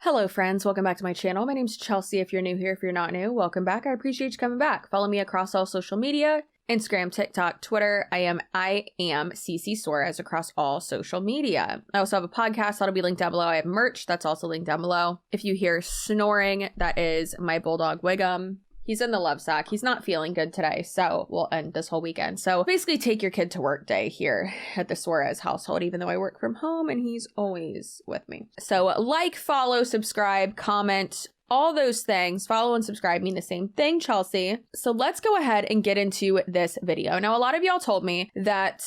Hello friends, welcome back to my channel. My name's Chelsea. If you're new here, if you're not new, welcome back. I appreciate you coming back. Follow me across all social media, Instagram, TikTok, Twitter. I am CCsuarez across all social media. I also have a podcast that'll be linked down below. I have merch that's also linked down below. If you hear snoring, that is my bulldog Wiggum. He's in the love sack. He's not feeling good today, so we'll end this whole weekend. So basically take your kid to work day here at the Suarez household, even though I work from home and he's always with me. So like, follow, subscribe, comment, all those things. Follow and subscribe mean the same thing, Chelsea. So let's go ahead and get into this video. Now, a lot of y'all told me that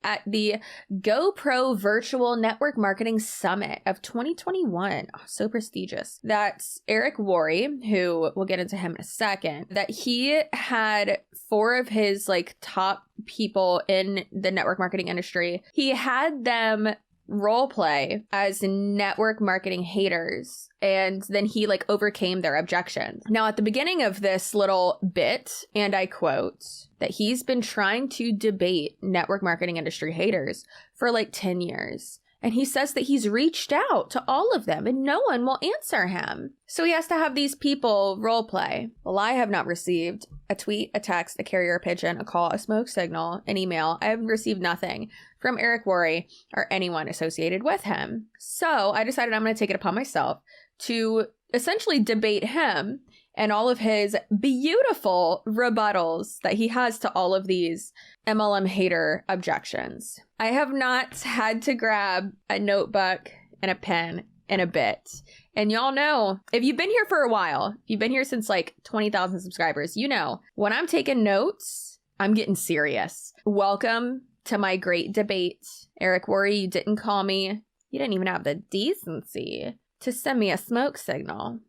at the GoPro Virtual Network Marketing Summit of 2021, so prestigious, that Eric Worre, who we'll get into him in a second, that he had 4 of his top people in the network marketing industry. He had them role play as network marketing haters, and then he overcame their objections. Now, at the beginning of this little bit, and I quote, that he's been trying to debate network marketing industry haters for 10 years. And he says that he's reached out to all of them and no one will answer him. So he has to have these people role play. Well, I have not received a tweet, a text, a carrier pigeon, a call, a smoke signal, an email. I have received nothing from Eric Worre or anyone associated with him. So I decided I'm going to take it upon myself to essentially debate him and all of his beautiful rebuttals that he has to all of these MLM hater objections. I have not had to grab a notebook and a pen in a bit. And y'all know, if you've been here for a while, if you've been here since 20,000 subscribers, you know, when I'm taking notes, I'm getting serious. Welcome to my great debate. Eric Worre, you didn't call me. You didn't even have the decency to send me a smoke signal.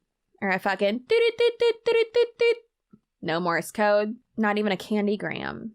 Or a fucking no Morse code, not even a candygram.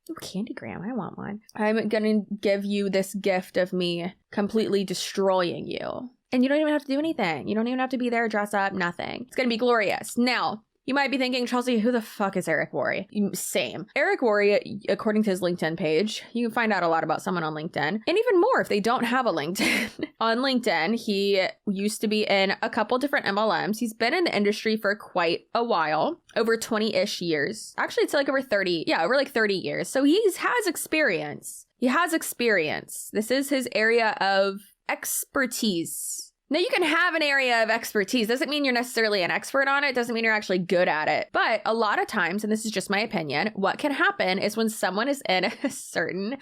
Ooh, candygram, I want one. I'm gonna give you this gift of me completely destroying you. And you don't even have to do anything. You don't even have to be there, dress up, nothing. It's gonna be glorious. Now, you might be thinking, Chelsea, who the fuck is Eric Worre? Same. Eric Worre, according to his LinkedIn page, you can find out a lot about someone on LinkedIn. And even more if they don't have a LinkedIn. On LinkedIn, he used to be in a couple different MLMs. He's been in the industry for quite a while, over 20-ish years. Actually, it's over 30. Yeah, over 30 years. So he has experience. He has experience. This is his area of expertise. Now, you can have an area of expertise. Doesn't mean you're necessarily an expert on it. Doesn't mean you're actually good at it. But a lot of times, and this is just my opinion, what can happen is when someone is in a certain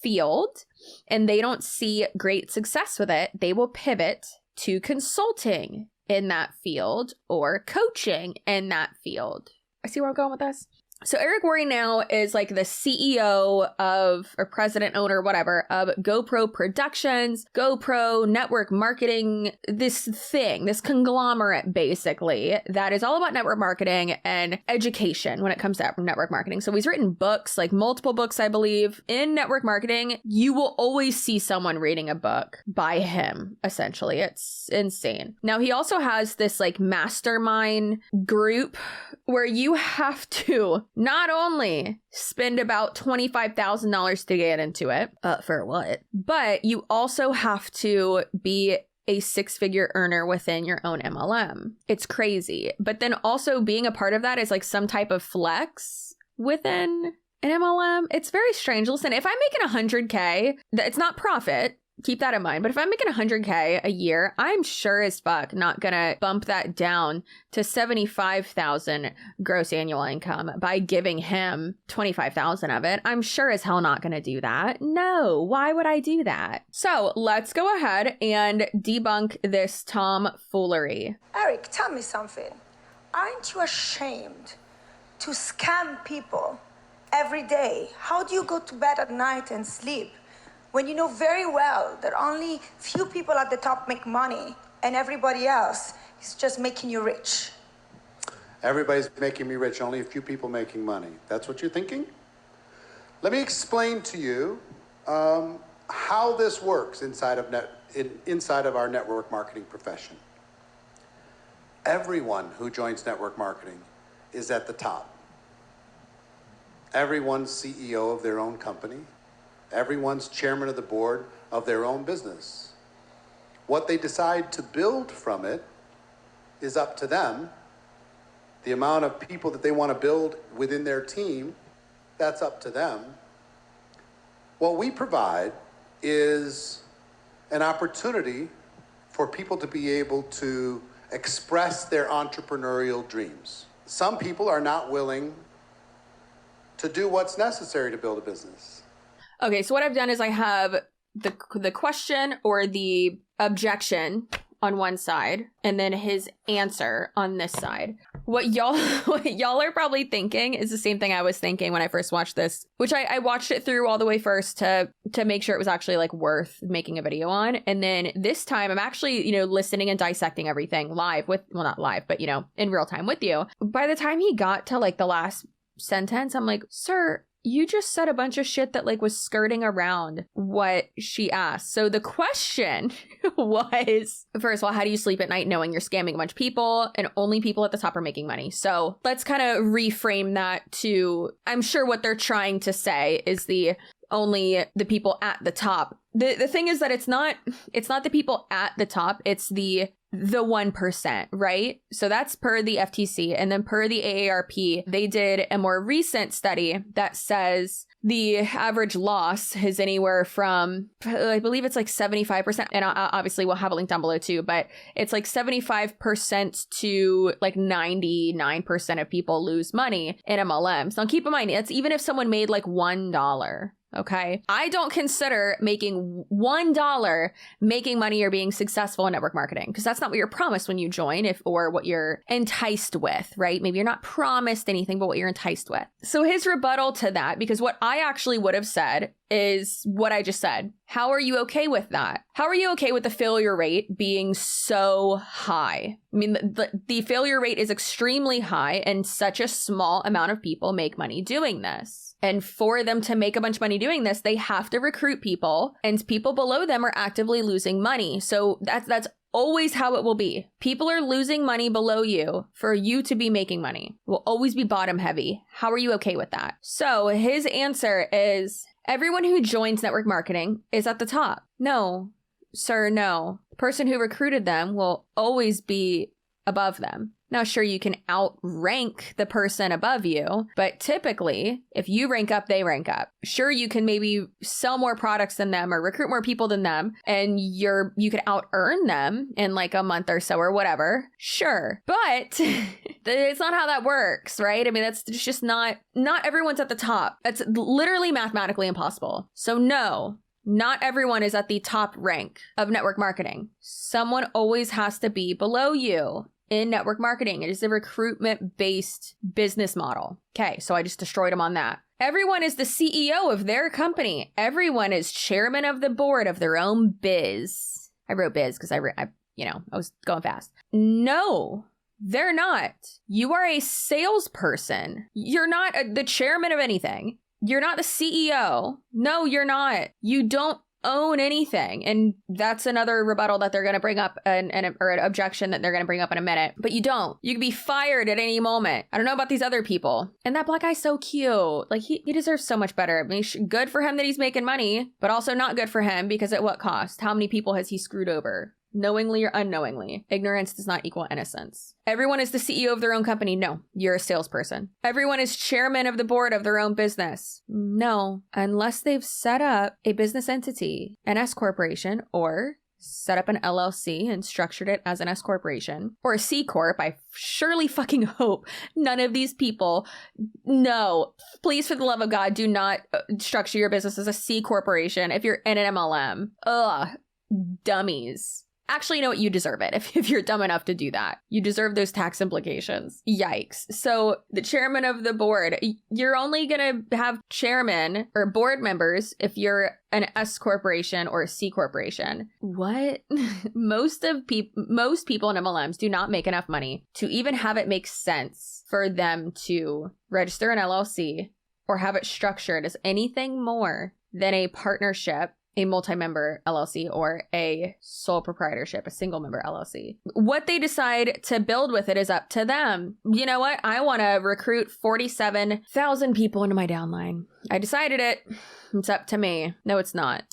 field and they don't see great success with it, they will pivot to consulting in that field or coaching in that field. I see where I'm going with this. So Eric Worre now is the CEO of, or president, owner, whatever, of GoPro Productions, GoPro Network Marketing, this thing, this conglomerate basically, that is all about network marketing and education when it comes to network marketing. So he's written books, multiple books, I believe. In network marketing, you will always see someone reading a book by him, essentially. It's insane. Now, he also has this mastermind group where you have to not only spend about $25,000 to get into it, for what? But you also have to be a 6-figure earner within your own MLM. It's crazy. But then also being a part of that is some type of flex within an MLM. It's very strange. Listen, if I'm making $100K, it's not profit. Keep that in mind. But if I'm making $100K a year, I'm sure as fuck not gonna bump that down to $75,000 gross annual income by giving him $25,000 of it. I'm sure as hell not gonna do that. No, why would I do that? So let's go ahead and debunk this tomfoolery. Eric, tell me something. Aren't you ashamed to scam people every day? How do you go to bed at night and sleep when you know very well that only few people at the top make money and everybody else is just making you rich? Everybody's making me rich, only a few people making money. That's what you're thinking? Let me explain to you how this works inside of our network marketing profession. Everyone who joins network marketing is at the top. Everyone's CEO of their own company. Everyone's chairman of the board of their own business. What they decide to build from it is up to them. The amount of people that they want to build within their team, that's up to them. What we provide is an opportunity for people to be able to express their entrepreneurial dreams. Some people are not willing to do what's necessary to build a business. Okay, so what I've done is I have the question or the objection on one side and then his answer on this side. What y'all are probably thinking is the same thing I was thinking when I first watched this, which I watched it through all the way first to make sure it was actually like worth making a video on. And then this time I'm actually, listening and dissecting everything live with, well, not live, but, in real time with you. By the time he got to like the last sentence, I'm like, sir, you just said a bunch of shit that like was skirting around what she asked. So the question was, first of all, how do you sleep at night knowing you're scamming a bunch of people and only people at the top are making money? So let's kind of reframe that to, I'm sure what they're trying to say is only the people at the top. The thing is that it's not the people at the top, it's the 1%, right? So that's per the FTC. And then per the AARP, they did a more recent study that says the average loss is anywhere from, I believe it's like 75%. And obviously we'll have a link down below too, but it's like 75% to like 99% of people lose money in MLMs. Now keep in mind, that's even if someone made like $1. Okay. I don't consider making $1 making money or being successful in network marketing, because that's not what you're promised when you join, or what you're enticed with, right? Maybe you're not promised anything, but what you're enticed with. So his rebuttal to that, because what I actually would have said is what I just said. How are you okay with that? How are you okay with the failure rate being so high? I mean, the failure rate is extremely high and such a small amount of people make money doing this. And for them to make a bunch of money doing this, they have to recruit people, and people below them are actively losing money. So that's always how it will be. People are losing money below you for you to be making money. It will always be bottom heavy. How are you okay with that? So his answer is, everyone who joins network marketing is at the top. No, sir, no. The person who recruited them will always be above them. Now, sure, you can outrank the person above you, but typically, if you rank up, they rank up. Sure, you can maybe sell more products than them or recruit more people than them, and you could out-earn them in like a month or so or whatever. Sure, but it's not how that works, right? I mean, that's just not everyone's at the top. That's literally mathematically impossible. So no. Not everyone is at the top rank of network marketing. Someone always has to be below you. In network marketing, it is a recruitment-based business model. Okay, so I just destroyed him on that. Everyone is the CEO of their company. Everyone is chairman of the board of their own biz. I wrote biz because I was going fast. No, they're not. You are a salesperson. You're not the chairman of anything. You're not the CEO. No, you're not. You don't own anything. And that's another rebuttal that they're going to bring up or an objection that they're going to bring up in a minute. But you don't. You can be fired at any moment. I don't know about these other people. And that black guy's so cute. Like he deserves so much better. I mean, good for him that he's making money, but also not good for him because at what cost? How many people has he screwed over? Knowingly or unknowingly. Ignorance does not equal innocence. Everyone is the CEO of their own company. No, you're a salesperson. Everyone is chairman of the board of their own business. No, unless they've set up a business entity, an S corporation, or set up an LLC and structured it as an S corporation or a C corp. I surely fucking hope none of these people. No, please, for the love of God, do not structure your business as a C corporation if you're in an MLM. Ugh, dummies. Actually, you know what? You deserve it if you're dumb enough to do that. You deserve those tax implications. Yikes. So the chairman of the board, you're only going to have chairman or board members if you're an S corporation or a C corporation. What? Most people in MLMs do not make enough money to even have it make sense for them to register an LLC or have it structured as anything more than a partnership, a multi-member LLC, or a sole proprietorship, a single member LLC. What they decide to build with it is up to them. You know what? I want to recruit 47,000 people into my downline. I decided it. It's up to me. No, it's not.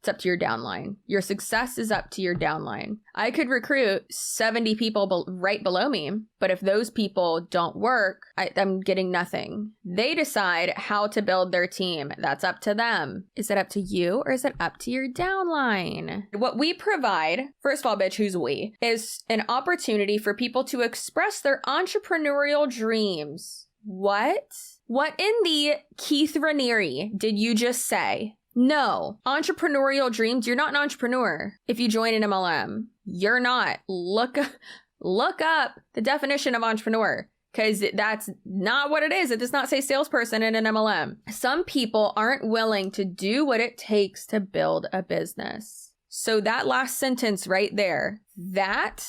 It's up to your downline. Your success is up to your downline. I could recruit 70 people right below me, but if those people don't work, I'm getting nothing. They decide how to build their team. That's up to them. Is it up to you or is it up to your downline? What we provide, first of all, bitch, who's we, is an opportunity for people to express their entrepreneurial dreams. What? What in the Keith Raniere did you just say? No. Entrepreneurial dreams, you're not an entrepreneur if you join an MLM. You're not. Look up the definition of entrepreneur, because that's not what it is. It does not say salesperson in an MLM. Some people aren't willing to do what it takes to build a business. So that last sentence right there, that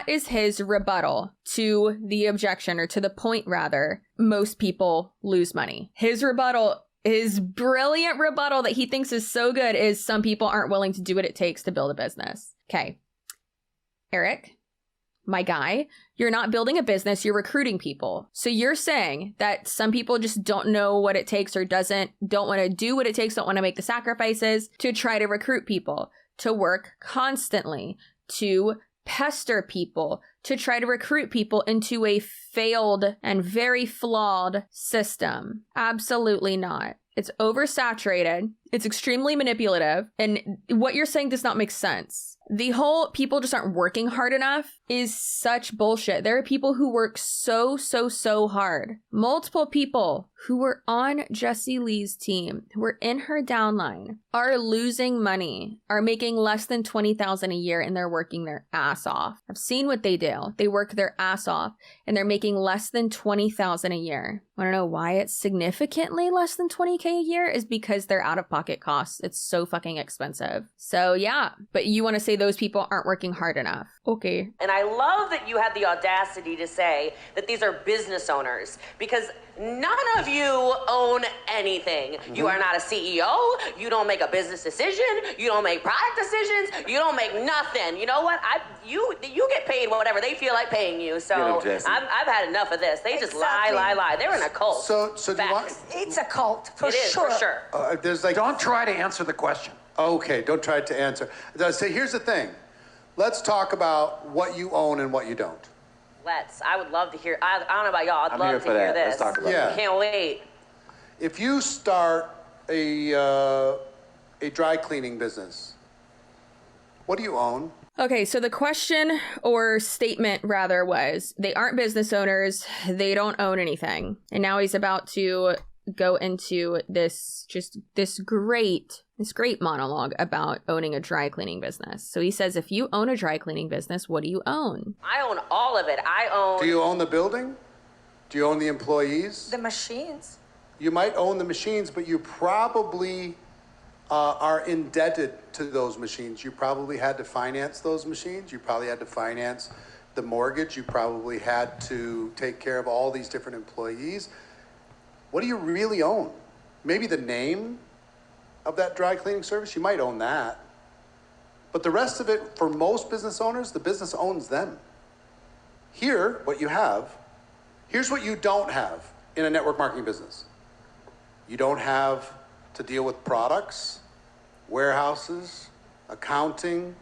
is his rebuttal to the objection, or to the point rather, most people lose money. His rebuttal, his brilliant rebuttal that he thinks is so good, is some people aren't willing to do what it takes to build a business. Okay. Eric, my guy, you're not building a business, you're recruiting people. So you're saying that some people just don't know what it takes, or don't want to do what it takes, don't want to make the sacrifices to try to recruit people, to work constantly, to pester people, to try to recruit people into a failed and very flawed system. Absolutely not. It's oversaturated. It's extremely manipulative. And what you're saying does not make sense. The whole people just aren't working hard enough is such bullshit. There are people who work so hard. Multiple people who were on Jessie Lee's team, who were in her downline, are losing money, are making less than $20,000 a year, and they're working their ass off. I've seen what they do. They work their ass off, and they're making less than $20,000 a year. Want to know why it's significantly less than $20K a year? Is because their out-of-pocket costs. It's so fucking expensive. So yeah, but you want to say those people aren't working hard enough. Okay. And I love that you had the audacity to say that these are business owners, because none of you own anything. Mm-hmm. You are not a CEO. You don't make a business decision. You don't make product decisions. You don't make nothing. You know what? You get paid whatever they feel like paying you. So I've had enough of this. They just lie. They're in a cult. So do you want? It's a cult for it sure. Is, for sure. There's like. Don't try to answer the question. Okay, don't try to answer. So here's the thing. Let's talk about what you own and what you don't. I would love to hear. I don't know about y'all. I'd love to hear that. this. Let's talk about that. Can't wait. If you start a dry cleaning business, what do you own? Okay, so the question, or statement rather, was they aren't business owners, they don't own anything. And now he's about to go into this great monologue about owning a dry cleaning business. So he says, if you own a dry cleaning business, what do you own? I own all of it. Do you own the building? Do you own the employees? The machines. You might own the machines, but you probably are indebted to those machines. You probably had to finance those machines. You probably had to finance the mortgage. You probably had to take care of all these different employees. What do you really own? Maybe the name of that dry cleaning service, you might own that. But the rest of it, for most business owners, the business owns them. Here, what you have, here's what you don't have in a network marketing business. You don't have to deal with products, warehouses, accounting,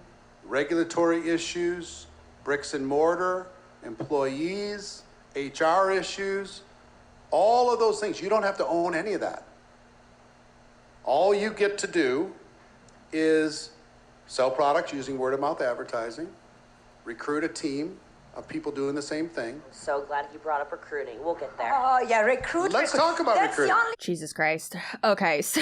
regulatory issues, bricks and mortar, employees, HR issues, all of those things. You don't have to own any of that. All you get to do is sell products using word-of-mouth advertising, recruit a team of people doing the same thing. I'm so glad you brought up recruiting. We'll get there. Oh, yeah, recruit. Let's talk about recruiting. Jesus Christ. Okay, so...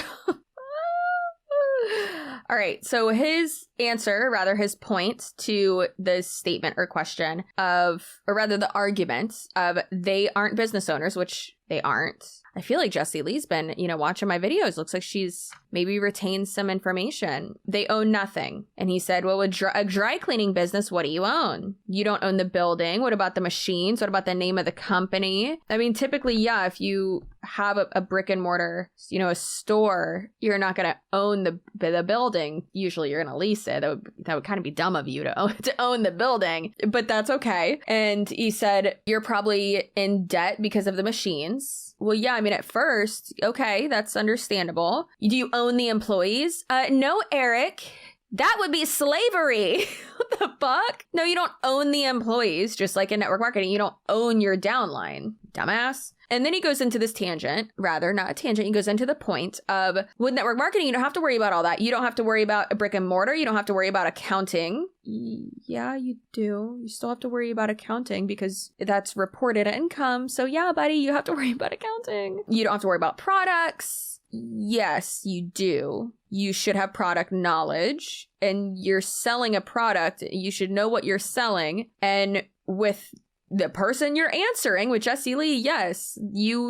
All right, so his answer, rather his point to the statement or question of, or rather the argument of, they aren't business owners, which they aren't. I feel like Jessie Lee's been, watching my videos. Looks like she's maybe retained some information. They own nothing. And he said, well, with a dry cleaning business, what do you own? You don't own the building. What about the machines? What about the name of the company? I mean, typically, yeah, if you have a brick and mortar, a store, you're not going to own the building. Usually you're going to lease it. That would kind of be dumb of you to own the building, but that's okay. And he said, you're probably in debt because of the machines. questions. Well, yeah, I mean, at first, okay, that's understandable. Do you own the employees? No, Eric. That would be slavery. What the fuck? No, you don't own the employees. Just like in network marketing, you don't own your downline, dumbass. And then he goes into this tangent, rather not a tangent. He goes into the point of with network marketing, you don't have to worry about all that. You don't have to worry about a brick and mortar. You don't have to worry about accounting. Yeah, you do. You still have to worry about accounting because that's reported income. So yeah, buddy, you have to worry about accounting. You don't have to worry about products. Yes, you do. You should have product knowledge, and you're selling a product. You should know what you're selling. And with the person you're answering, with Jessie Lee, yes,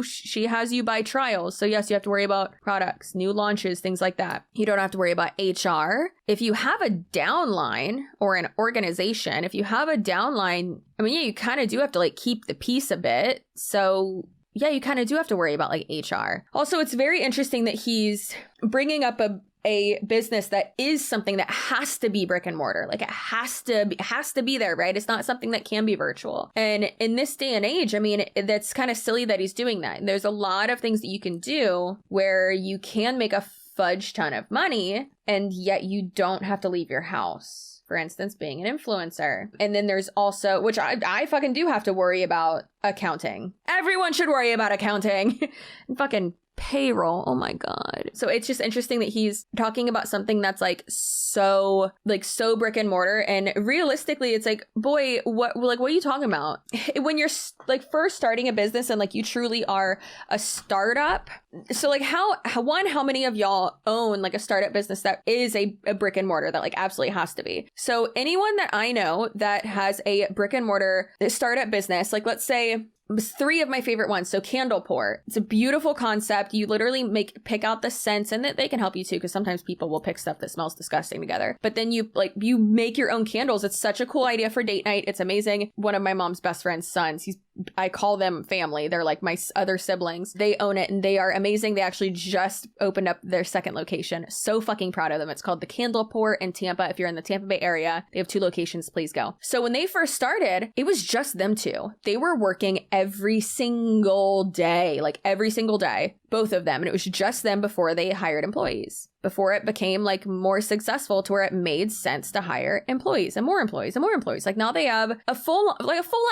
she has you by trials. So yes, you have to worry about products, new launches, things like that. You don't have to worry about HR. If you have a downline or an organization, if you have a downline, I mean, yeah, you kind of do have to like keep the peace a bit. So yeah, you kind of do have to worry about like HR. Also, it's very interesting that he's bringing up a business that is something that has to be brick and mortar. Like it has to be there, right? It's not something that can be virtual. And in this day and age, I mean, that's kind of silly that he's doing that. There's a lot of things that you can do where you can make a fudge ton of money, and yet you don't have to leave your house. For instance, being an influencer. And then there's also, which I fucking do have to worry about, accounting. Everyone should worry about accounting. Fucking payroll. Oh my God. So it's just interesting that he's talking about something that's so brick and mortar. And realistically, it's like, boy, what are you talking about? When you're like first starting a business and like you truly are a startup. So like how many of y'all own like a startup business that is a brick and mortar that like absolutely has to be? So anyone that I know that has a brick and mortar startup business, like let's say, three of my favorite ones. So candle pour. It's a beautiful concept. You literally pick out the scents, and that they can help you too, because sometimes people will pick stuff that smells disgusting together. But then you make your own candles. It's such a cool idea for date night. It's amazing. One of my mom's best friend's sons, I call them family. They're like my other siblings. They own it and they are amazing. They actually just opened up their second location. So fucking proud of them. It's called the Candle Pour in Tampa. If you're in the Tampa Bay area, they have 2 locations. Please go. So when they first started, it was just them 2. They were working every single day, both of them. And it was just them before they hired employees. Before it became like more successful to where it made sense to hire employees and more employees and more employees. Like now they have a full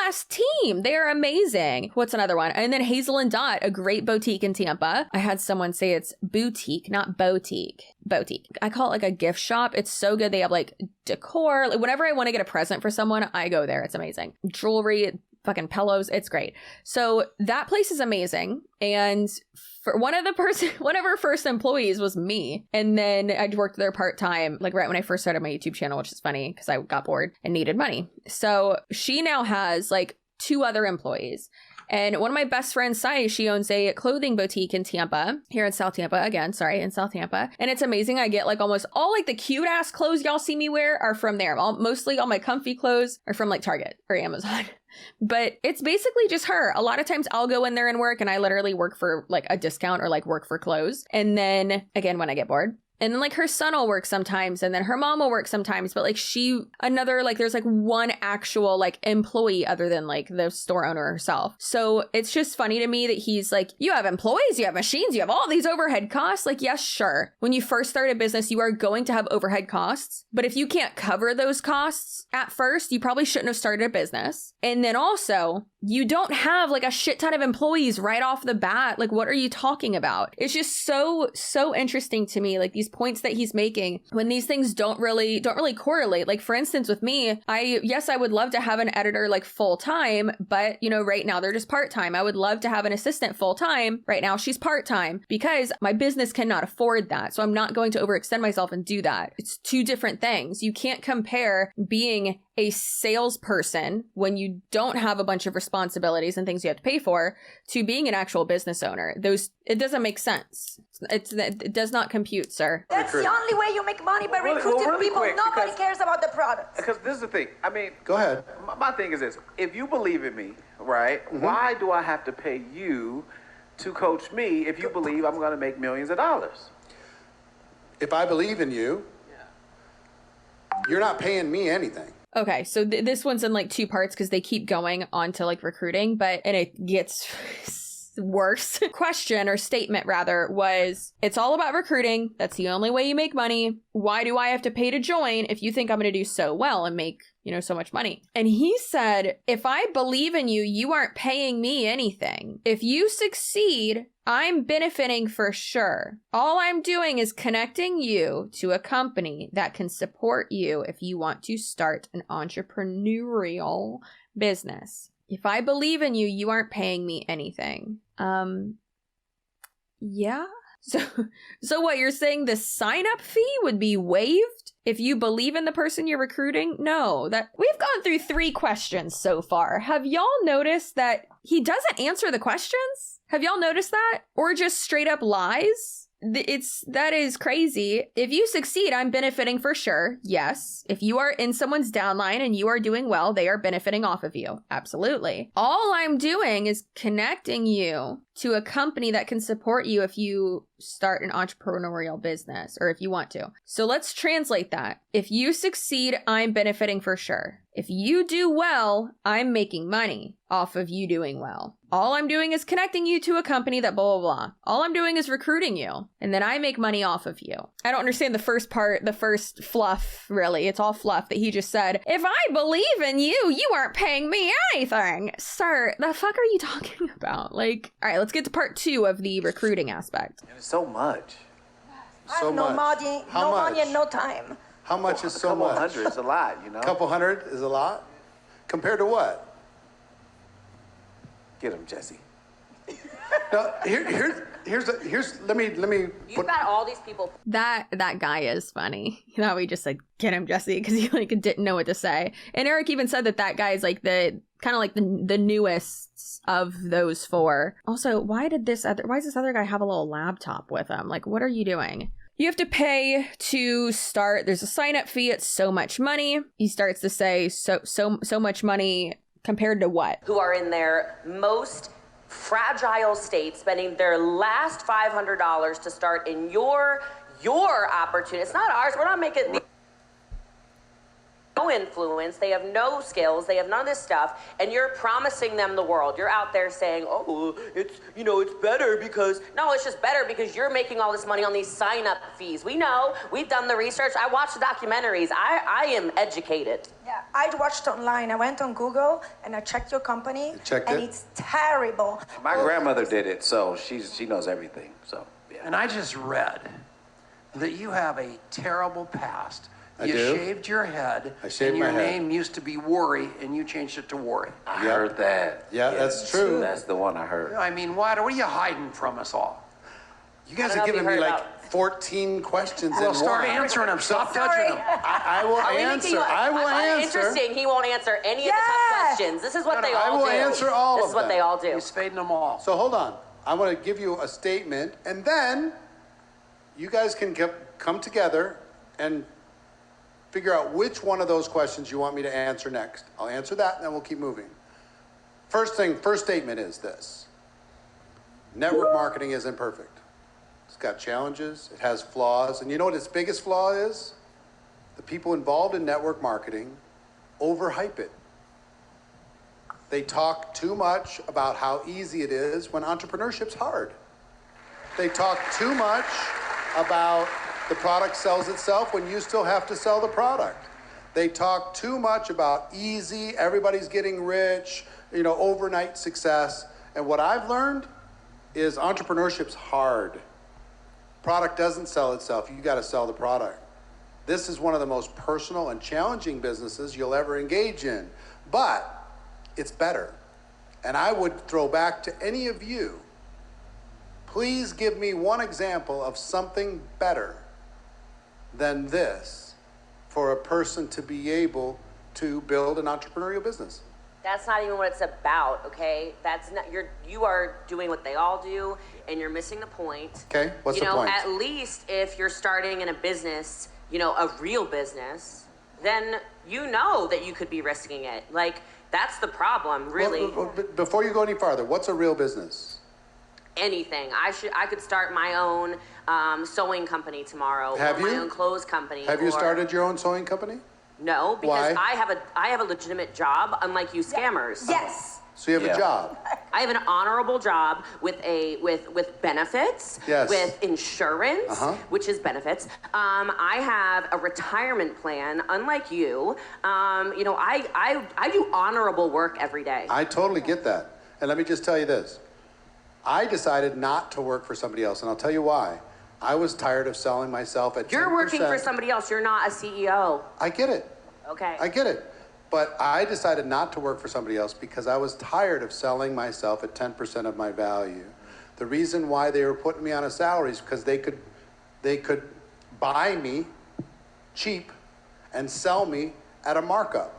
ass team. They are amazing. What's another one? And then Hazel and Dot, a great boutique in Tampa. I had someone say it's boutique, not boutique. Boutique. I call it like a gift shop. It's so good. They have like decor. Like whenever I want to get a present for someone, I go there. It's amazing. Jewelry, fucking pillows. It's great. So that place is amazing. And for one of her first employees was me. And then I worked there part-time, like right when I first started my YouTube channel, which is funny because I got bored and needed money. So she now has like 2 other employees. And one of my best friends, Sai, she owns a clothing boutique in Tampa, here in South Tampa. Again, sorry, in South Tampa. And it's amazing. I get like almost all like the cute ass clothes y'all see me wear are from there. Mostly all my comfy clothes are from like Target or Amazon. But it's basically just her. A lot of times I'll go in there and work, and I literally work for like a discount or like work for clothes. And then again, when I get bored. And then like her son will work sometimes, and then her mom will work sometimes. But like there's like one actual like employee other than like the store owner herself. So it's just funny to me that he's like, you have employees, you have machines, you have all these overhead costs. Like, yes, sure. When you first start a business, you are going to have overhead costs. But if you can't cover those costs at first, you probably shouldn't have started a business. And then also, you don't have like a shit ton of employees right off the bat. Like, what are you talking about? It's just so interesting to me. Like these points that he's making when these things don't really correlate. Like for instance, with me, I would love to have an editor like full time, but right now they're just part time. I would love to have an assistant full time. Right now she's part time because my business cannot afford that. So I'm not going to overextend myself and do that. It's 2 different things. You can't compare being a salesperson when you don't have a bunch of responsibilities and things you have to pay for to being an actual business owner. It doesn't make sense. It does not compute, sir. That's the only way you make money, by recruiting people. Nobody cares about the product. Because this is the thing. I mean, go ahead. My thing is this. If you believe in me, right, why do I have to pay you to coach me if you believe I'm going to make millions of dollars? If I believe in you, you're not paying me anything. Okay, so this one's in like 2 parts because they keep going on to like recruiting, and it gets worse question or statement rather was, it's all about recruiting. That's the only way you make money. Why do I have to pay to join if you think I'm going to do so well and make, so much money? And he said, if I believe in you, you aren't paying me anything. If you succeed, I'm benefiting for sure. All I'm doing is connecting you to a company that can support you if you want to start an entrepreneurial business. If I believe in you, you aren't paying me anything. Yeah. So what, you're saying the sign-up fee would be waived if you believe in the person you're recruiting? No, that we've gone through 3 questions so far. Have y'all noticed that he doesn't answer the questions? Have y'all noticed that? Or just straight up lies? That is crazy. If you succeed, I'm benefiting for sure. Yes. If you are in someone's downline and you are doing well, they are benefiting off of you. Absolutely. All I'm doing is connecting you to a company that can support you if you start an entrepreneurial business or if you want to. So let's translate that. If you succeed, I'm benefiting for sure. If you do well, I'm making money off of you doing well. All I'm doing is connecting you to a company that blah, blah, blah. All I'm doing is recruiting you, and then I make money off of you. I don't understand the first part, the first fluff, really. It's all fluff that he just said. If I believe in you, you aren't paying me anything. Sir, the fuck are you talking about? Like, all right, let's get to part 2 of the recruiting aspect. And it's so much. I have no money, How much? money and no time. How much is so couple much? hundred is a lot, A couple hundred is a lot? Compared to what? Get him, Jesse. No, let me You've got all these people. That guy is funny. That we just said, get him, Jesse, because he didn't know what to say. And Eric even said that guy is the kind of the newest of those 4. Also, why does this other guy have a little laptop with him? Like, what are you doing? You have to pay to start. There's a sign-up fee. It's so much money. He starts to say so much money compared to what? Who are in their most fragile state, spending their last $500 to start in your opportunity. It's not ours. We're not making no influence. They have no skills. They have none of this stuff, and you're promising them the world. You're out there saying, "Oh, it's better because..." No, it's just better because you're making all this money on these sign-up fees. We know. We've done the research. I watched the documentaries. I am educated. Yeah, I watched online. I went on Google and I checked your company. And it's terrible. My grandmother did it, so she knows everything. So yeah. And I just read that you have a terrible past. You do? shaved your head. I shaved and my your head. name used to be Worre, and you changed it to Worre. I heard that. Yeah, that's true. That's the one I heard. I mean, what are you hiding from us all? You guys I don't are know if giving you me heard 14 questions in Well, start one. answering them. Stop Sorry. judging them. I will answer. I will answer. Interesting. He won't answer any of the tough questions. This is what they I all will do. answer all This of is what them. they all do. He's fading them all. So hold on. I want to give you a statement, and then you guys can come together and figure out which one of those questions you want me to answer next. I'll answer that, and then we'll keep moving. First statement is this. Network marketing isn't perfect. It's got challenges. It has flaws. And you know what its biggest flaw is? The people involved in network marketing overhype it. They talk too much about how easy it is when entrepreneurship's hard. They talk too much about the product sells itself when you still have to sell the product. They talk too much about easy, everybody's getting rich, overnight success. And what I've learned is entrepreneurship's hard. Product doesn't sell itself. You got to sell the product. This is one of the most personal and challenging businesses you'll ever engage in, but it's better. And I would throw back to any of you, please give me one example of something better than this for a person to be able to build an entrepreneurial business. That's not even what it's about, okay? That's not, you are doing what they all do, and you're missing the point. Okay, what's the point? At least if you're starting in a business, a real business, then you know that you could be risking it. Like, that's the problem, really. Well, before you go any farther, what's a real business? Anything. I could start my own sewing company tomorrow. Have or you? my own clothes company. Have you or- started your own sewing company? No, because Why? I have a legitimate job, unlike you scammers. Yes. So you have a job. I have an honorable job with benefits, Yes. with insurance, which is benefits. I have a retirement plan, unlike you. You know, I do honorable work every day. I totally get that. And let me just tell you this. I decided not to work for somebody else, and I'll tell you why. I was tired of selling myself at 10%. You're working for somebody else. You're not a CEO. I get it. Okay. I get it. But I decided not to work for somebody else because I was tired of selling myself at 10% of my value. The reason why they were putting me on a salary is because they could buy me cheap and sell me at a markup.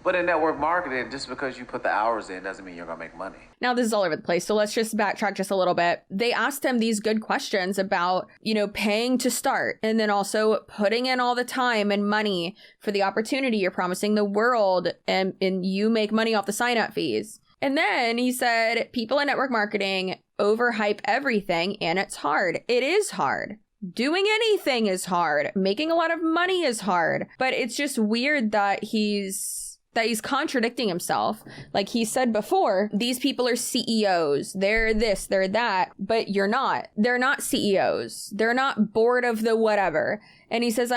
But in network marketing, just because you put the hours in doesn't mean you're going to make money. Now, this is all over the place, so let's just backtrack just a little bit. They asked him these good questions about, you know, paying to start and then also putting in all the time and money for the opportunity. You're promising the world and you make money off the sign-up fees. And then he said, people in network marketing overhype everything and it's hard. It is hard. Doing anything is hard. Making a lot of money is hard. But it's just weird that he's contradicting himself. Like he said before, these people are CEOs. They're this, they're that, but you're not. They're not CEOs. They're not bored of the whatever. And he says,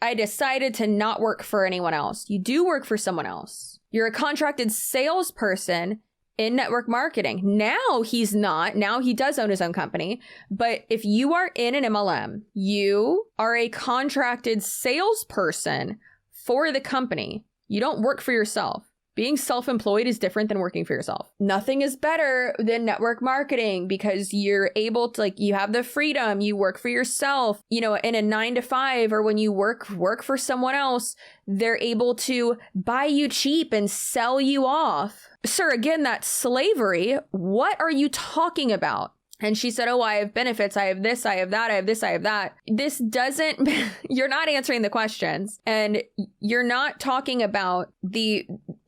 I decided to not work for anyone else. You do work for someone else. You're a contracted salesperson in network marketing. Now he's not. Now he does own his own company. But if you are in an MLM, you are a contracted salesperson for the company. You don't work for yourself. Being self-employed is different than working for yourself. Nothing is better than network marketing because you're able to, like, you have the freedom. You work for yourself, you know, in a 9-to-5, or when you work for someone else, they're able to buy you cheap and sell you off. Sir, again, that's slavery. What are you talking about? And she said, oh, I have benefits. I have this, I have that, I have this, I have that. This doesn't, you're not answering the questions. And you're not talking about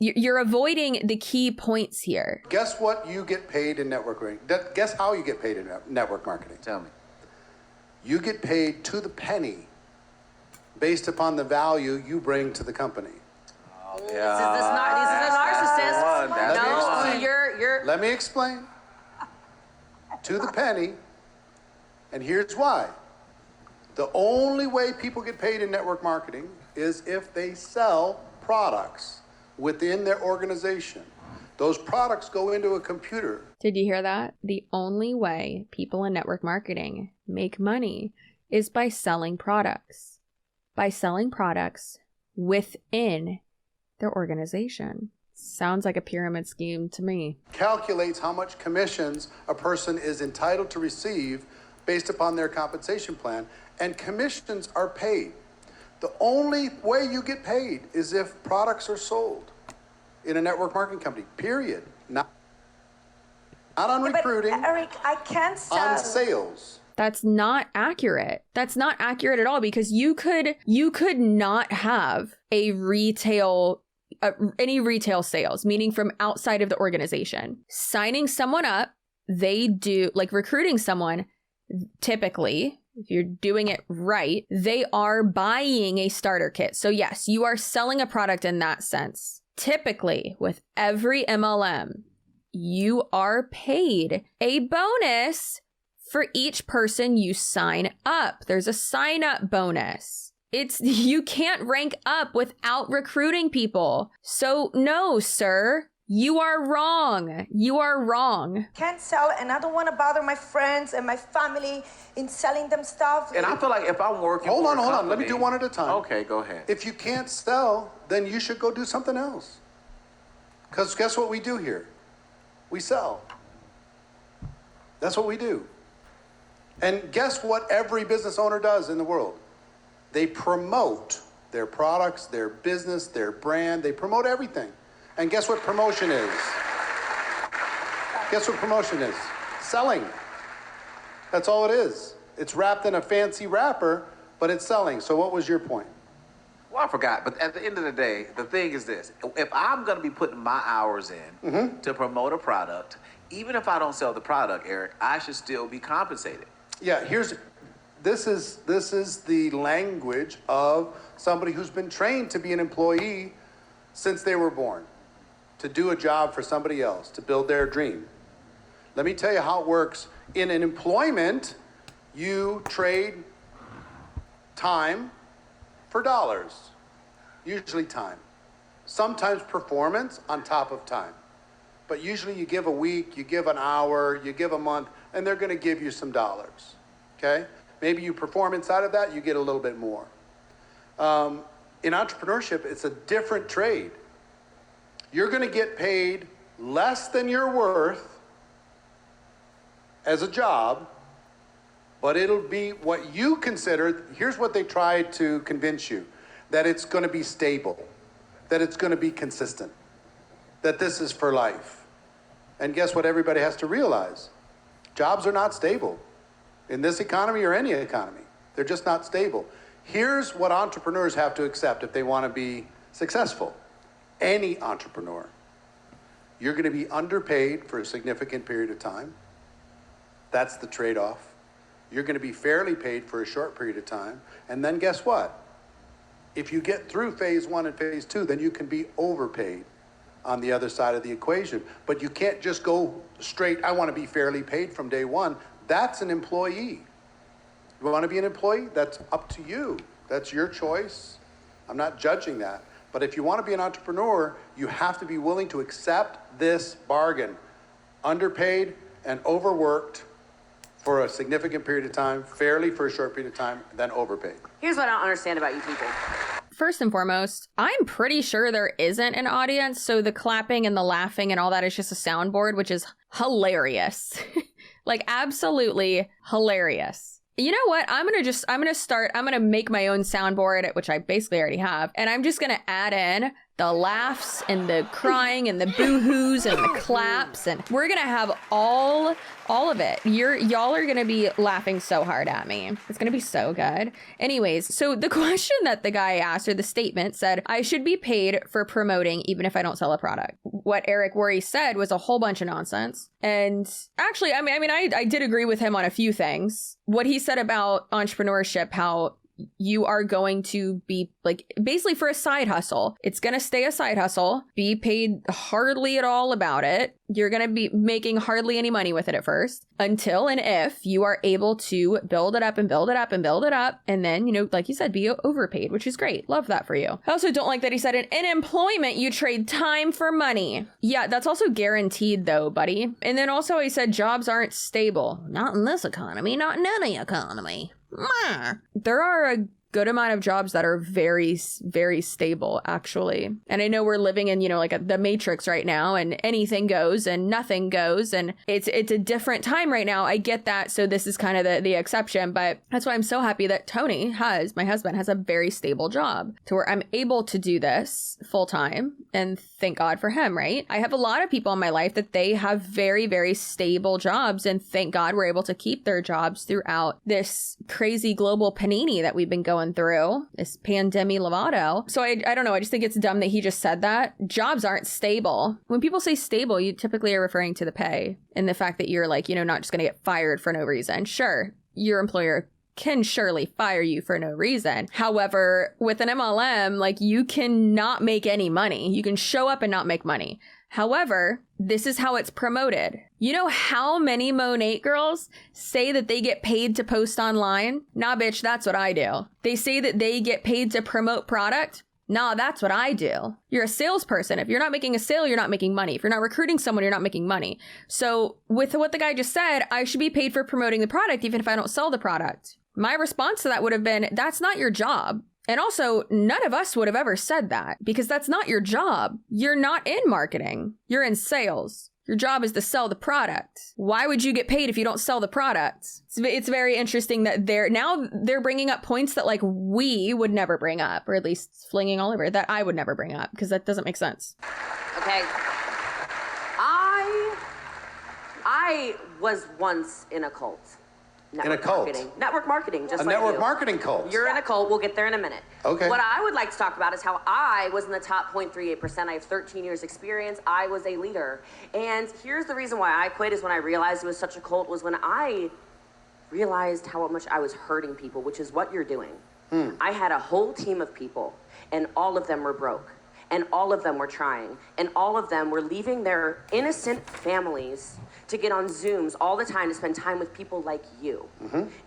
you're avoiding the key points here. Guess what you get paid in network marketing? Guess how you get paid in network marketing? Tell me. You get paid to the penny based upon the value you bring to the company. This is a narcissist. Let me explain. To the penny, and here's why. The only way people get paid in network marketing is if they sell products within their organization. Those products go into a computer. Did you hear that? The only way people in network marketing make money is by selling products. By selling products within their organization. Sounds like a pyramid scheme to me. Calculates how much commissions a person is entitled to receive based upon their compensation plan, and commissions are paid. The only way you get paid is if products are sold in a network marketing company, period. Not on recruiting, but Eric, I can't sell. On sales. That's not accurate. That's not accurate at all, because you could not have a retail any retail sales, meaning from outside of the organization. Signing someone up, they do, like recruiting someone, typically, if you're doing it right, they are buying a starter kit. So yes, you are selling a product in that sense. Typically, with every MLM, you are paid a bonus for each person you sign up. There's a sign up bonus. You can't rank up without recruiting people. So no, sir, you are wrong. You are wrong. Can't sell, and I don't want to bother my friends and my family in selling them stuff. And I feel like if I'm working Hold for on. a company, Let me do one at a time. Okay, go ahead. If you can't sell, then you should go do something else. Because guess what we do here? We sell. That's what we do. And guess what every business owner does in the world? They promote their products, their business, their brand. They promote everything. And guess what promotion is? Guess what promotion is? Selling. That's all it is. It's wrapped in a fancy wrapper, but it's selling. So what was your point? Well, I forgot, but at the end of the day, the thing is this. If I'm going to be putting my hours in to promote a product, even if I don't sell the product, Eric, I should still be compensated. Yeah, this is the language of somebody who's been trained to be an employee since they were born. to do a job for somebody else, to build their dream. Let me tell you how it works. In an employment, you trade time for dollars, usually time. Sometimes performance on top of time. But usually you give a week, you give an hour, you give a month, and they're gonna give you some dollars, okay? Maybe you perform inside of that, you get a little bit more. In entrepreneurship, it's a different trade. You're gonna get paid less than you're worth as a job, but it'll be what you consider. Here's what they try to convince you, that it's gonna be stable, that it's gonna be consistent, that this is for life. And guess what everybody has to realize? Jobs are not stable in this economy or any economy. They're just not stable. Here's what entrepreneurs have to accept if they want to be successful. Any entrepreneur. You're going to be underpaid for a significant period of time. That's the trade-off. You're going to be fairly paid for a short period of time. And then guess what? If you get through phase 1 and phase 2, then you can be overpaid on the other side of the equation. But you can't just go straight, I want to be fairly paid from day one. That's an employee. You want to be an employee? That's up to you. That's your choice. I'm not judging that. But if you want to be an entrepreneur, you have to be willing to accept this bargain. Underpaid and overworked for a significant period of time, fairly for a short period of time, then overpaid. Here's what I don't understand about you people. First and foremost, I'm pretty sure there isn't an audience, so the clapping and the laughing and all that is just a soundboard, which is hilarious. Like, absolutely hilarious. You know what? I'm going to make my own soundboard, which I basically already have, and I'm just going to add in the laughs and the crying and the boo-hoos and the claps, and we're going to have all of it. Y'all are going to be laughing so hard at me. It's going to be so good. Anyways, so the question that the guy asked, or the statement said, I should be paid for promoting even if I don't sell a product. What Eric Worre said was a whole bunch of nonsense. And actually, I did agree with him on a few things. What he said about entrepreneurship, how you are going to be like basically for a side hustle. It's going to stay a side hustle, be paid hardly at all about it. You're going to be making hardly any money with it at first until and if you are able to build it up and build it up and build it up. And then, you know, like you said, be overpaid, which is great. Love that for you. I also don't like that he said in employment, you trade time for money. Yeah, that's also guaranteed though, buddy. And then also he said jobs aren't stable. Not in this economy, not in any economy. There are a good amount of jobs that are very, very stable, actually. And I know we're living in, you know, like the Matrix right now, and anything goes and nothing goes. And it's a different time right now. I get that. So this is kind of the exception. But that's why I'm so happy that Tony my husband has a very stable job to where I'm able to do this full time. And thank God for him, right? I have a lot of people in my life that they have very, very stable jobs. And thank God we're able to keep their jobs throughout this crazy global panini that we've been going through, this pandemic Lovato. So I don't know. I just think it's dumb that he just said that. Jobs aren't stable. When people say stable, you typically are referring to the pay and the fact that you're like, you know, not just going to get fired for no reason. Sure, your employer can surely fire you for no reason. However, with an MLM, like you cannot make any money. You can show up and not make money. However, this is how it's promoted. You know how many Monet girls say that they get paid to post online? Nah, bitch, that's what I do. They say that they get paid to promote product. Nah, that's what I do. You're a salesperson. If you're not making a sale, you're not making money. If you're not recruiting someone, you're not making money. So with what the guy just said, I should be paid for promoting the product even if I don't sell the product. My response to that would have been, that's not your job. And also, none of us would have ever said that because that's not your job. You're not in marketing. You're in sales. Your job is to sell the product. Why would you get paid if you don't sell the product? It's very interesting that they're bringing up points that like we would never bring up, or at least flinging all over that I would never bring up because that doesn't make sense. Okay. I was once in a cult. Network marketing. Network marketing, just like network you. Marketing cult. You're in a cult. We'll get there in a minute. Okay. What I would like to talk about is how I was in the top 0.38%. I have 13 years experience. I was a leader. And here's the reason why I quit is when I realized it was such a cult was when I realized how much I was hurting people, which is what you're doing. I had a whole team of people and all of them were broke. and all of them were trying, and all of them were leaving their innocent families to get on Zooms all the time to spend time with people like you.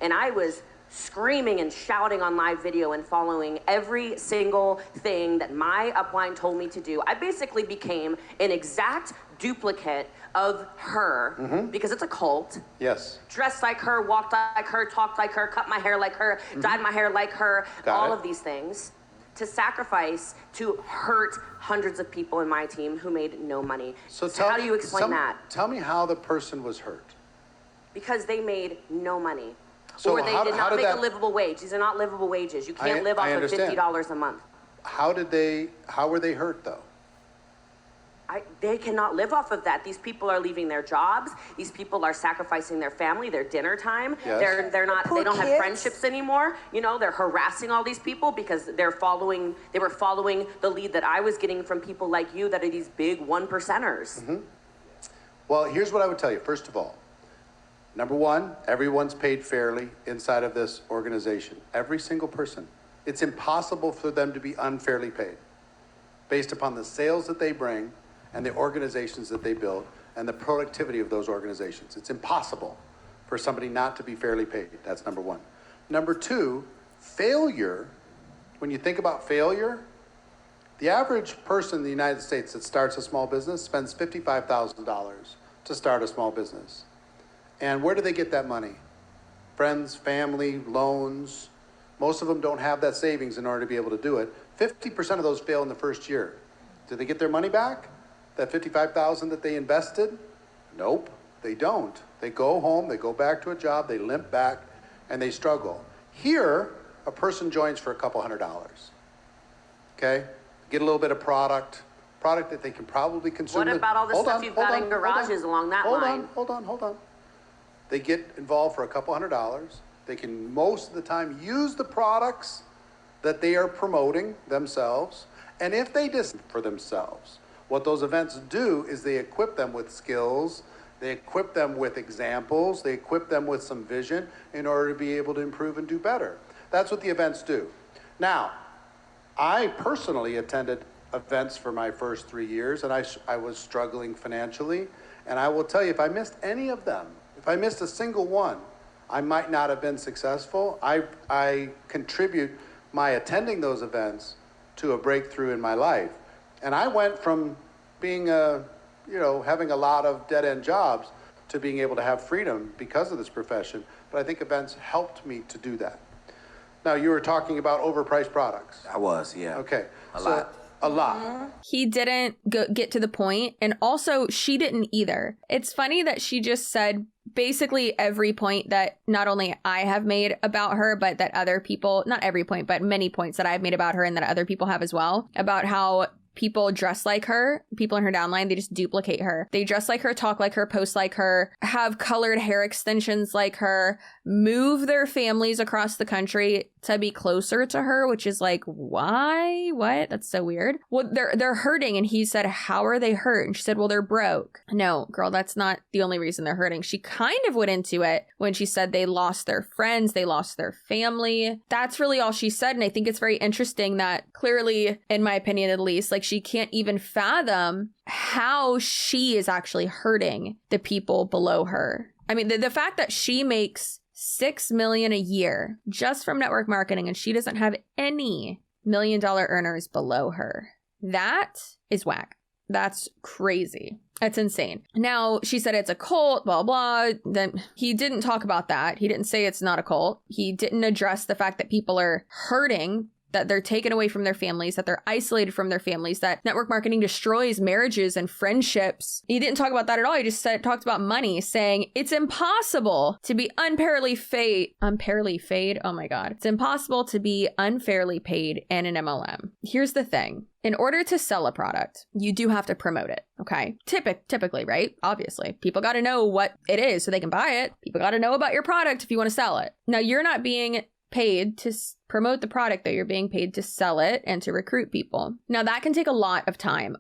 And I was screaming and shouting on live video and following every single thing that my upline told me to do. I basically became an exact duplicate of her because it's a cult. Yes. Dressed like her, walked like her, talked like her, cut my hair like her, dyed my hair like her, all of these things to sacrifice to hurt hundreds of people in my team who made no money. So how do you explain that? Tell me how the person was hurt. Because they made no money. So or they did not make a livable wage. These are not livable wages. You can't live off of $50 a month. How were they hurt though? They cannot live off of that. These people are leaving their jobs. These people are sacrificing their family, their dinner time. Yes. They're not, they don't have friendships anymore. You know, they're harassing all these people because they were following the lead that I was getting from people like you that are these big 1%ers. Well, here's what I would tell you. First of all, number one, everyone's paid fairly inside of this organization. Every single person. It's impossible for them to be unfairly paid based upon the sales that they bring and the organizations that they build and the productivity of those organizations. It's impossible for somebody not to be fairly paid. That's number one. Number two, failure. When you think about failure, the average person in the United States that starts a small business spends $55,000 to start a small business. And where do they get that money? Friends, family, loans. Most of them don't have that savings in order to be able to do it. 50% of those fail in the first year. Do they get their money back? That $55,000 that they invested? Nope, they don't. They go home, they go back to a job, they limp back, and they struggle. Here, a person joins for a couple $100. Okay? Get a little bit of product that they can probably consume. What about all the stuff you've got in garages along that line? Hold on. They get involved for a couple $100. They can most of the time use the products that they are promoting themselves. And if they just for themselves, what those events do is they equip them with skills, they equip them with examples, they equip them with some vision in order to be able to improve and do better. That's what the events do. Now, I personally attended events for my first 3 years, and I was struggling financially. And I will tell you, if I missed any of them, if I missed a single one, I might not have been successful. I contribute my attending those events to a breakthrough in my life. And I went from being having a lot of dead-end jobs to being able to have freedom because of this profession. But I think events helped me to do that. Now, you were talking about overpriced products. I was, yeah. Okay. A lot. He didn't get to the point, and also she didn't either. It's funny that she just said basically every point that not only I have made about her, but that other people, not every point, but many points that I've made about her and that other people have as well, about how people dress like her, people in her downline, they just duplicate her. They dress like her, talk like her, post like her, have colored hair extensions like her, move their families across the country to be closer to her, which is like, why? What? That's so weird. Well, they're hurting. And he said, how are they hurt? And she said, well, they're broke. No, girl, that's not the only reason they're hurting. She kind of went into it when she said they lost their friends, they lost their family. That's really all she said. And I think it's very interesting that clearly, in my opinion, at least, like she can't even fathom how she is actually hurting the people below her. I mean, the fact that she makes $6 million a year just from network marketing and she doesn't have any $1 million earners below her. That is whack. That's crazy. That's insane. Now, she said it's a cult, blah, blah. Then he didn't talk about that. He didn't say it's not a cult. He didn't address the fact that people are hurting, that they're taken away from their families, that they're isolated from their families, that network marketing destroys marriages and friendships. He didn't talk about that at all. He just talked about money, saying it's impossible to be unfairly paid. Oh my God. It's impossible to be unfairly paid in an MLM. Here's the thing. In order to sell a product, you do have to promote it, okay? Typically, right? Obviously. People got to know what it is so they can buy it. People got to know about your product if you want to sell it. Now, you're not being paid to promote the product, that you're being paid to sell it and to recruit people. Now, that can take a lot of time.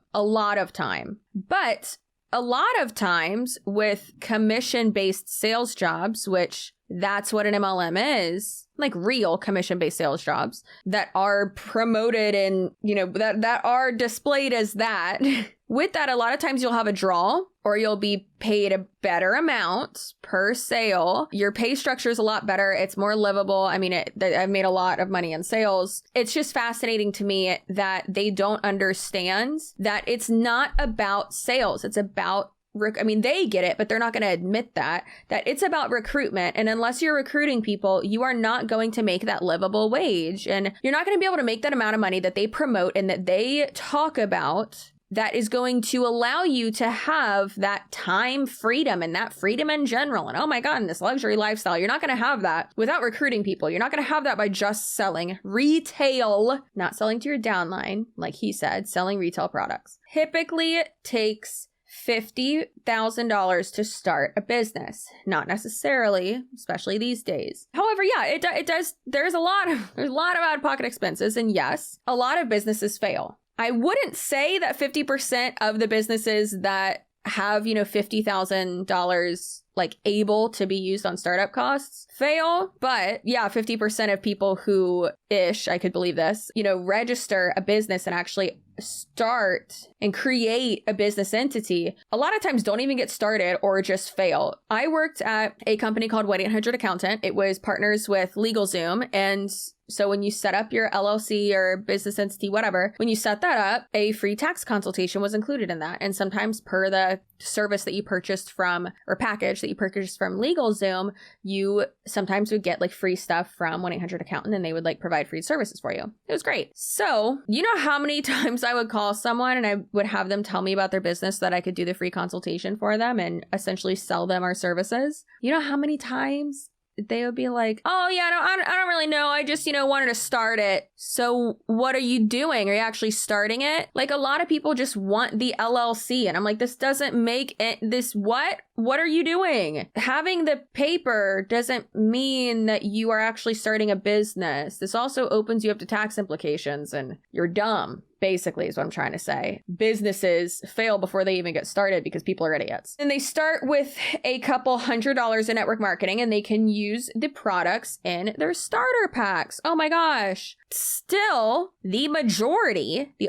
But a lot of times with commission-based sales jobs, which That's what an MLM is. Like real commission-based sales jobs that are promoted and, that are displayed as that. With that, a lot of times you'll have a draw or you'll be paid a better amount per sale. Your pay structure is a lot better. It's more livable. I mean, I've made a lot of money in sales. It's just fascinating to me that they don't understand that it's not about sales. It's about they get it, but they're not going to admit that it's about recruitment. And unless you're recruiting people, you are not going to make that livable wage. And you're not going to be able to make that amount of money that they promote and that they talk about that is going to allow you to have that time freedom and that freedom in general. And oh my God, in this luxury lifestyle, you're not going to have that without recruiting people. You're not going to have that by just selling retail, not selling to your downline, like he said, selling retail products. Typically it takes $50,000 to start a business. Not necessarily, especially these days. However, yeah, it does. There's a lot of out-of-pocket expenses. And yes, a lot of businesses fail. I wouldn't say that 50% of the businesses that have, $50,000 like able to be used on startup costs fail. But yeah, 50% of people who I could believe this, register a business and actually start and create a business entity, a lot of times don't even get started or just fail. I worked at a company called 1-800-ACCOUNTANT. It was partners with LegalZoom. And so when you set up your LLC or business entity, whatever, when you set that up, a free tax consultation was included in that. And sometimes per the service that you purchased from or package that you purchased from LegalZoom, you sometimes would get like free stuff from 1-800-ACCOUNTANT and they would like provide free services for you. It was great. So you know how many times I would call someone and I would have them tell me about their business so that I could do the free consultation for them and essentially sell them our services? You know how many times they would be like, oh yeah, no, I don't really know. I just, wanted to start it. So what are you doing? Are you actually starting it? Like a lot of people just want the LLC. And I'm like, this doesn't make this what? What are you doing? Having the paper doesn't mean that you are actually starting a business. This also opens you up to tax implications and you're dumb. Basically is what I'm trying to say. Businesses fail before they even get started because people are idiots. And they start with a couple $100 in network marketing and they can use the products in their starter packs. Oh my gosh. Still, the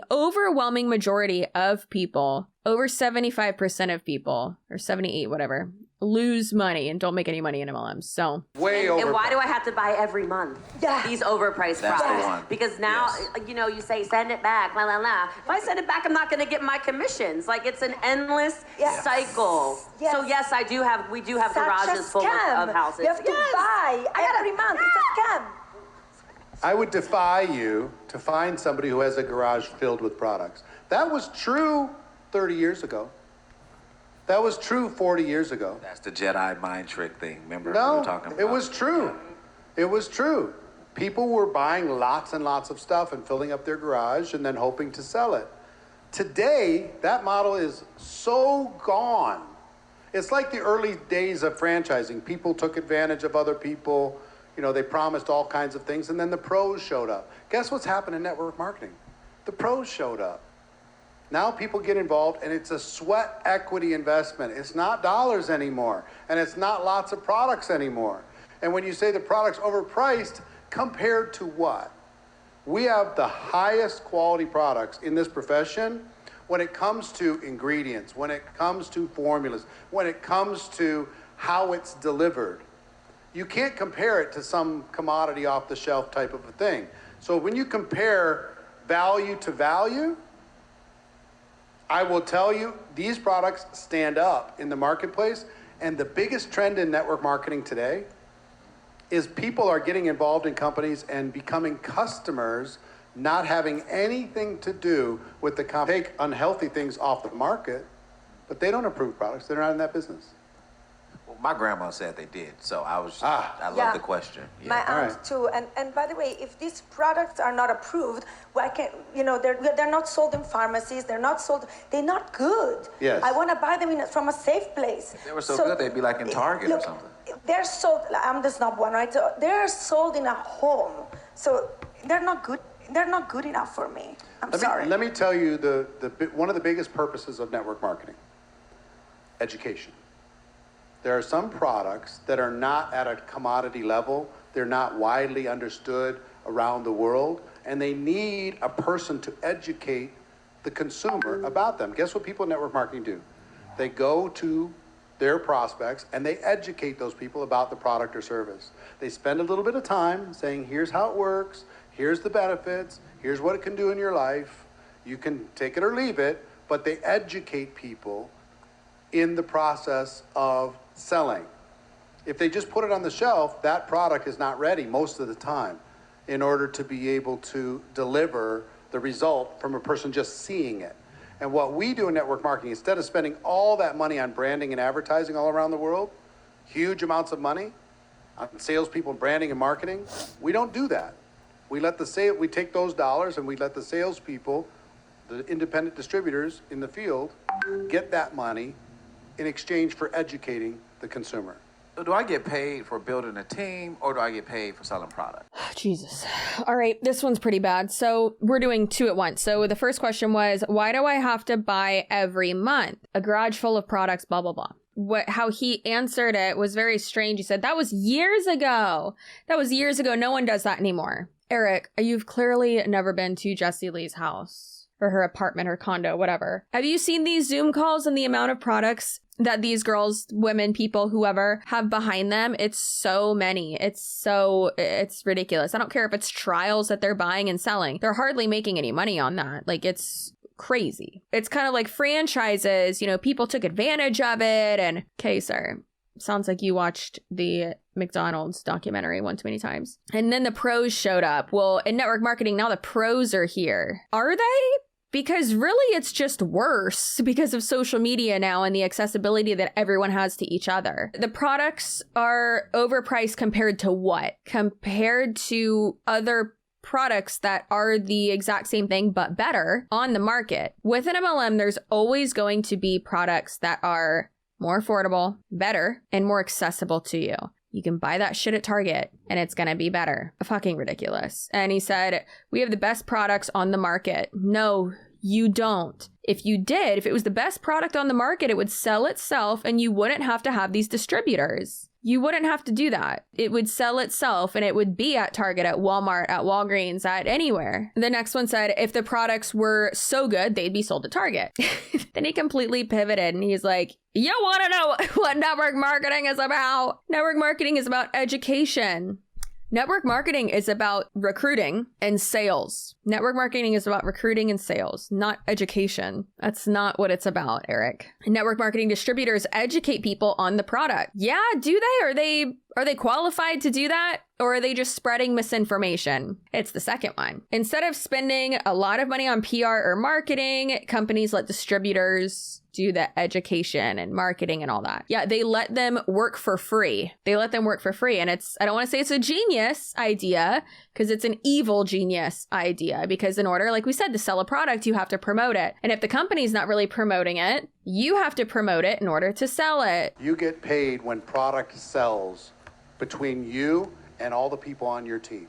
overwhelming majority of people, over 75% of people, or 78, whatever, lose money and don't make any money in MLMs. So way over. And why do I have to buy every month? Yeah. These overpriced That's products. the one. Because now, you say send it back, blah, blah, blah. If I send it back, I'm not going to get my commissions. Like it's an endless cycle. Yes. So yes, we do have Such garages full of houses. You have to buy every month. It's a scam. I would defy you to find somebody who has a garage filled with products. That was true 30 years ago. That was true 40 years ago. That's the Jedi mind trick thing. Remember we No, were talking about? it was true. It was true. People were buying lots and lots of stuff and filling up their garage and then hoping to sell it. Today, that model is so gone. It's like the early days of franchising. People took advantage of other people. They promised all kinds of things, and then the pros showed up. Guess what's happened in network marketing? The pros showed up. Now people get involved, and it's a sweat equity investment. It's not dollars anymore, and it's not lots of products anymore. And when you say the product's overpriced, compared to what? We have the highest quality products in this profession when it comes to ingredients, when it comes to formulas, when it comes to how it's delivered. You can't compare it to some commodity off-the-shelf type of a thing. So when you compare value to value, I will tell you, these products stand up in the marketplace. And the biggest trend in network marketing today is people are getting involved in companies and becoming customers, not having anything to do with the company. Take unhealthy things off the market, but they don't approve products. They're not in that business. Well, my grandma said they did, so I love Yeah. the question. Yeah. My aunt right. too. And by the way, if these products are not approved, why can't they're not sold in pharmacies? They're not not good. Yes. I want to buy them from a safe place. If they were so good, they'd be like in Target or something. They're sold. I'm the snob one, right? So they're sold in a home, so they're not good. They're not good enough for me. Sorry. Let me tell you one of the biggest purposes of network marketing: education. There are some products that are not at a commodity level. They're not widely understood around the world, and they need a person to educate the consumer about them. Guess what people in network marketing do? They go to their prospects and they educate those people about the product or service. They spend a little bit of time saying, here's how it works, here's the benefits, here's what it can do in your life. You can take it or leave it, but they educate people in the process of selling. If they just put it on the shelf, that product is not ready most of the time in order to be able to deliver the result from a person just seeing it. And what we do in network marketing, instead of spending all that money on branding and advertising all around the world, huge amounts of money on salespeople, branding and marketing, we don't do that. We take those dollars and we let the salespeople, the independent distributors in the field, get that money in exchange for educating the consumer. So do I get paid for building a team, or do I get paid for selling product? Jesus. All right, this one's pretty bad. So we're doing two at once. So the first question was, why do I have to buy every month? A garage full of products, blah, blah, blah. How he answered it was very strange. He said, that was years ago. That was years ago. No one does that anymore. Eric, you've clearly never been to Jessie Lee's house or her apartment or condo, whatever. Have you seen these Zoom calls and the amount of products that these girls, women, people, whoever have behind them? It's so many. It's ridiculous. I don't care if it's trials that they're buying and selling. They're hardly making any money on that. Like, it's crazy. It's kind of like franchises, people took advantage of it. And okay, sir, sounds like you watched the McDonald's documentary one too many times. And then the pros showed up. Well, in network marketing, now the pros are here. Are they? Because really, it's just worse because of social media now and the accessibility that everyone has to each other. The products are overpriced compared to what? Compared to other products that are the exact same thing but better on the market. With an MLM, there's always going to be products that are more affordable, better, and more accessible to you. You can buy that shit at Target and it's going to be better. Fucking ridiculous. And he said, we have the best products on the market. No, you don't. If you did, if it was the best product on the market, it would sell itself and you wouldn't have to have these distributors. You wouldn't have to do that. It would sell itself and it would be at Target, at Walmart, at Walgreens, at anywhere. The next one said, if the products were so good, they'd be sold at Target. Then he completely pivoted and he's like, you want to know what network marketing is about? Network marketing is about education. Network marketing is about recruiting and sales. Network marketing is about recruiting and sales, not education. That's not what it's about, Eric. Network marketing distributors educate people on the product. Yeah, do they? Are they qualified to do that? Or are they just spreading misinformation? It's the second one. Instead of spending a lot of money on PR or marketing, companies let distributors do the education and marketing and all that. Yeah, they let them work for free. And I don't want to say it's a genius idea because it's an evil genius idea, because in order, like we said, to sell a product, you have to promote it. And if the company's not really promoting it, you have to promote it in order to sell it. You get paid when product sells between you and all the people on your team.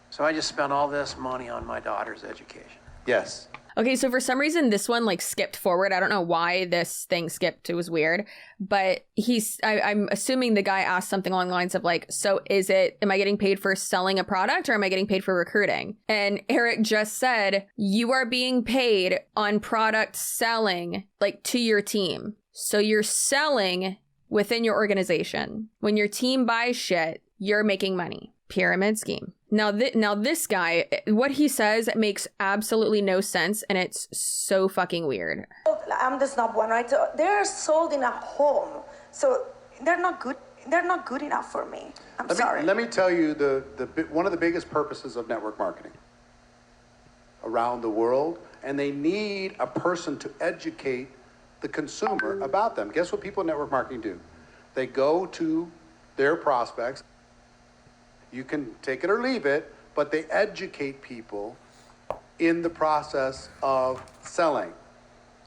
So I just spent all this money on my daughter's education. Yes. Okay, so for some reason, this one skipped forward. I don't know why this thing skipped. It was weird. But I'm assuming the guy asked something along the lines of so am I getting paid for selling a product or am I getting paid for recruiting? And Eric just said, you are being paid on product selling, to your team. So you're selling within your organization. When your team buys shit, you're making money. Pyramid scheme. Now this guy, what he says makes absolutely no sense, and it's so fucking weird. I'm the snob one, right? So they're sold in a home, so they're not good. They're not good enough for me. Sorry. Let me tell you one of the biggest purposes of network marketing around the world, and they need a person to educate the consumer about them. Guess what people in network marketing do? They go to their prospects. You can take it or leave it, but they educate people in the process of selling.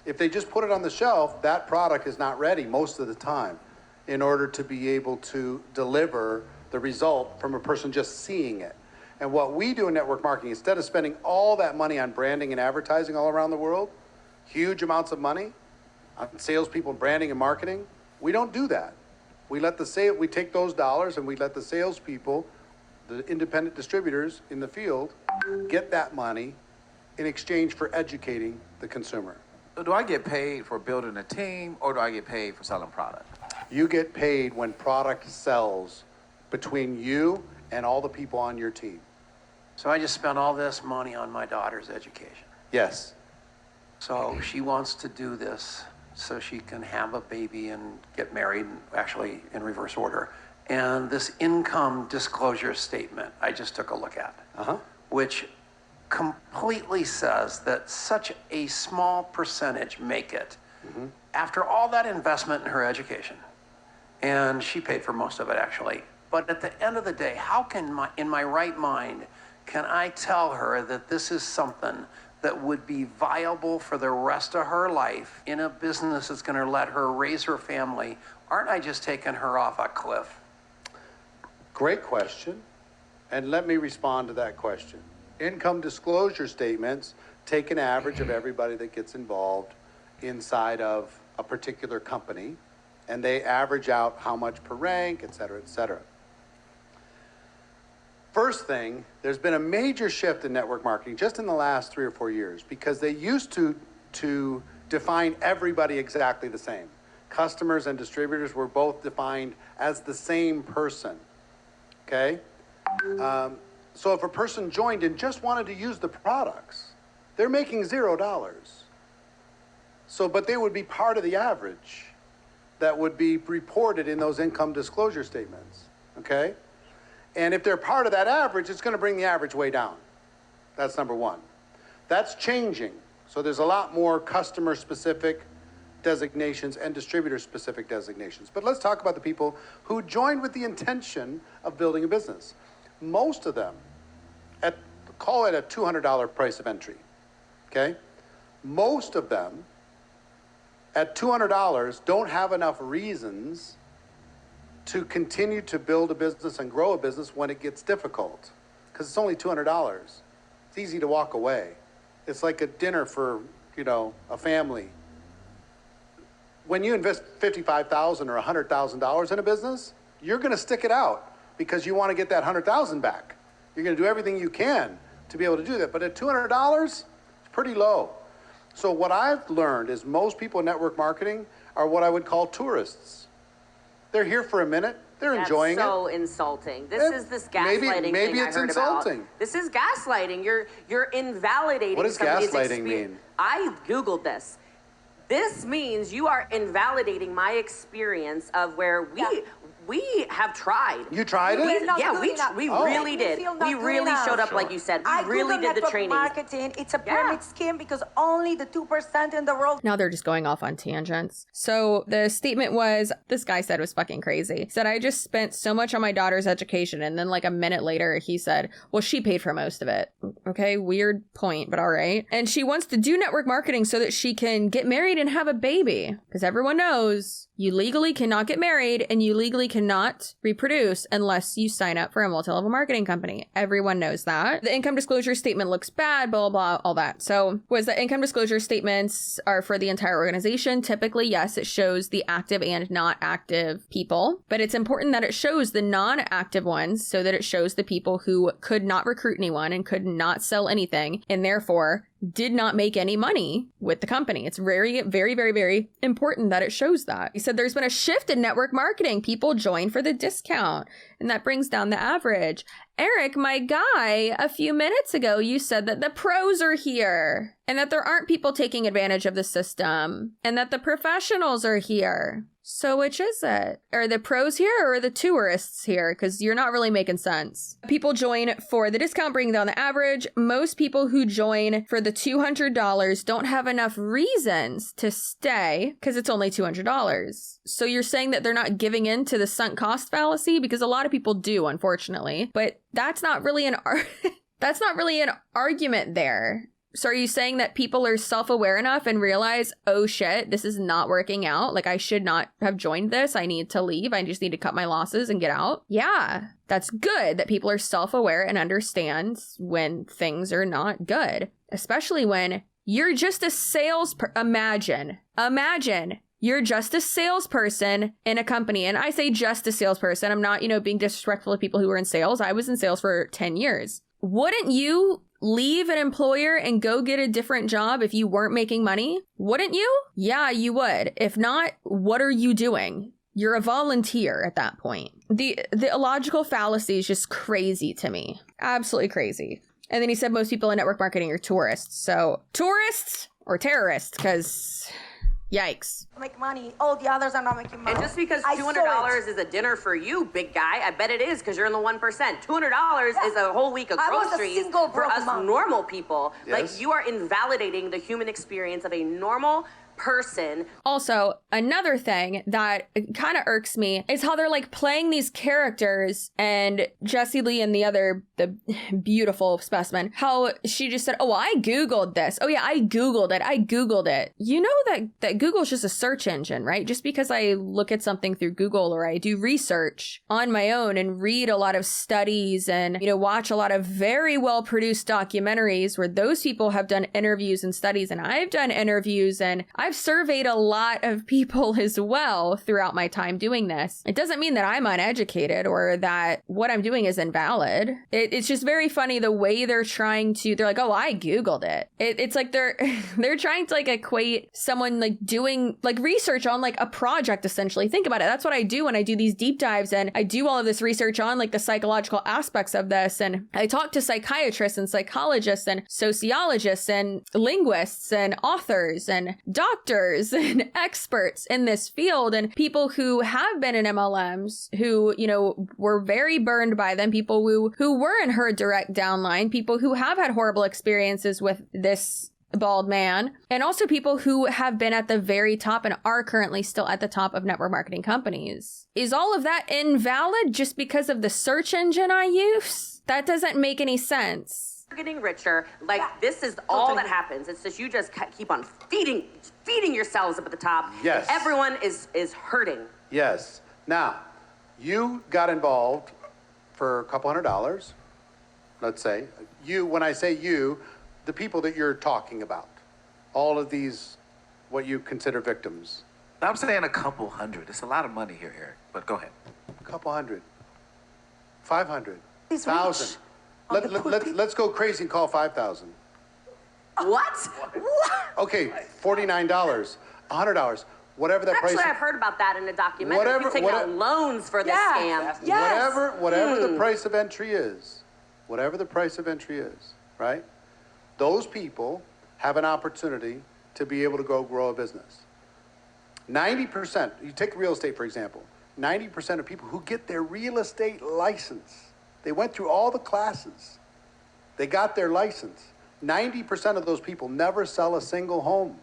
If they just put it on the shelf, that product is not ready most of the time in order to be able to deliver the result from a person just seeing it. And what we do in network marketing, instead of spending all that money on branding and advertising all around the world, huge amounts of money on salespeople, branding and marketing, we don't do that. We take those dollars and we let the salespeople, the independent distributors in the field, get that money in exchange for educating the consumer. So do I get paid for building a team, or do I get paid for selling product? You get paid when product sells between you and all the people on your team. So I just spent all this money on my daughter's education. Yes. So she wants to do this so she can have a baby and get married, actually in reverse order. And this income disclosure statement I just took a look at, which completely says that such a small percentage make it after all that investment in her education. And she paid for most of it, actually. But at the end of the day, how can in my right mind, can I tell her that this is something that would be viable for the rest of her life in a business that's going to let her raise her family? Aren't I just taking her off a cliff? Great question. And let me respond to that question. Income disclosure statements take an average of everybody that gets involved inside of a particular company, and they average out how much per rank, et cetera, et cetera. First thing, there's been a major shift in network marketing just in the last 3 or 4 years, because they used to define everybody exactly the same. Customers and distributors were both defined as the same person, okay? So if a person joined and just wanted to use the products, they're making $0. So, but they would be part of the average that would be reported in those income disclosure statements, okay? And if they're part of that average, it's going to bring the average way down. That's number one. That's changing. So there's a lot more customer-specific designations and distributor-specific designations. But let's talk about the people who joined with the intention of building a business. Most of them, call it a $200 price of entry, okay? Most of them at $200 don't have enough reasons to continue to build a business and grow a business when it gets difficult, because it's only $200. It's easy to walk away. It's like a dinner for, a family. When you invest $55,000 or $100,000 in a business, you're going to stick it out because you want to get that $100,000 back. You're going to do everything you can to be able to do that. But at $200, it's pretty low. So what I've learned is most people in network marketing are what I would call tourists. They're here for a minute. They're enjoying it. That's so insulting. This is this gaslighting maybe thing it's I heard insulting. about. This is gaslighting. You're invalidating. What does gaslighting mean? I Googled this. This means you are invalidating my experience of where we have tried. You tried it? Yeah, we really did. We really showed up like you said. We really did the training. Marketing, it's a pyramid scheme because only the 2% in the world. Now they're just going off on tangents. So the statement was, this guy said was fucking crazy. He said, I just spent so much on my daughter's education. And then like a minute later, he said, well, she paid for most of it. Okay, weird point, but all right. And she wants to do network marketing so that she can get married and have a baby. Because everyone knows you legally cannot get married and you legally cannot reproduce unless you sign up for a multi-level marketing company. Everyone knows that. The income disclosure statement looks bad, blah, blah, blah, all that. So was the income disclosure statements are for the entire organization? Typically, yes, it shows the active and not active people, but it's important that it shows the non-active ones so that it shows the people who could not recruit anyone and could not sell anything and therefore did not make any money with the company. It's very, very, very, very important that it shows that. He said there's been a shift in network marketing. People join for the discount, and that brings down the average. Eric, my guy, a few minutes ago, you said that the pros are here and that there aren't people taking advantage of the system and that the professionals are here. So which is it? Are the pros here or are the tourists here? Because you're not really making sense. People join for the discount, bringing down the average. Most people who join for the $200 don't have enough reasons to stay because it's only $200. So you're saying that they're not giving in to the sunk cost fallacy? Because a lot of people do, unfortunately. But that's not really an argument there. So are you saying that people are self-aware enough and realize, oh shit, this is not working out? Like I should not have joined this. I need to leave. I just need to cut my losses and get out. Yeah, that's good that people are self-aware and understand when things are not good, especially when you're just a imagine You're just a salesperson in a company. And I say just a salesperson. I'm not, being disrespectful to people who are in sales. I was in sales for 10 years. Wouldn't you leave an employer and go get a different job if you weren't making money? Wouldn't you? Yeah, you would. If not, what are you doing? You're a volunteer at that point. The illogical fallacy is just crazy to me. Absolutely crazy. And then he said most people in network marketing are tourists. So tourists or terrorists, because yikes. Make money. Oh, the others are not making money. And just because $200 is a dinner for you, big guy, I bet it is because you're in the 1%. $200 is a whole week of groceries for us normal people. Yes. Like, you are invalidating the human experience of a normal person. Also, another thing that kind of irks me is how they're like playing these characters, and Jessie Lee and the beautiful specimen, how she just said, oh, I Googled this. Oh yeah, I Googled it. You know that Google's just a search engine, right? Just because I look at something through Google or I do research on my own and read a lot of studies and, watch a lot of very well produced documentaries where those people have done interviews and studies, and I've done interviews and I've surveyed a lot of people as well throughout my time doing this. It doesn't mean that I'm uneducated or that what I'm doing is invalid. It's just very funny the way they're like, oh, I Googled it. It's like they're trying to like equate someone like doing like research on like a project, essentially. Think about it. That's what I do when I do these deep dives, and I do all of this research on like the psychological aspects of this. And I talk to psychiatrists and psychologists and sociologists and linguists and authors and doctors and experts in this field, and people who have been in MLMs, who, were very burned by them, people who were in her direct downline, people who have had horrible experiences with this bald man, and also people who have been at the very top and are currently still at the top of network marketing companies. Is all of that invalid just because of the search engine I use? That doesn't make any sense. Getting richer, like this is all that happens. It's just you just keep on feeding yourselves up at the top. Yes. Everyone is hurting. Yes. Now, you got involved for a couple $100, let's say. When I say you, the people that you're talking about, all of these, what you consider victims. I'm saying a couple hundred. It's a lot of money here, Eric, but go ahead. A couple hundred. 500. 1,000. Let's go crazy and call 5,000. What? Okay, $49, $100, whatever that price. Actually, I've heard about that in a documentary. You take out loans for this scam. Yes. Whatever the price of entry is, right? Those people have an opportunity to be able to go grow a business. 90%, you take real estate, for example, 90% of people who get their real estate license, they went through all the classes. They got their license. 90% of those people never sell a single home.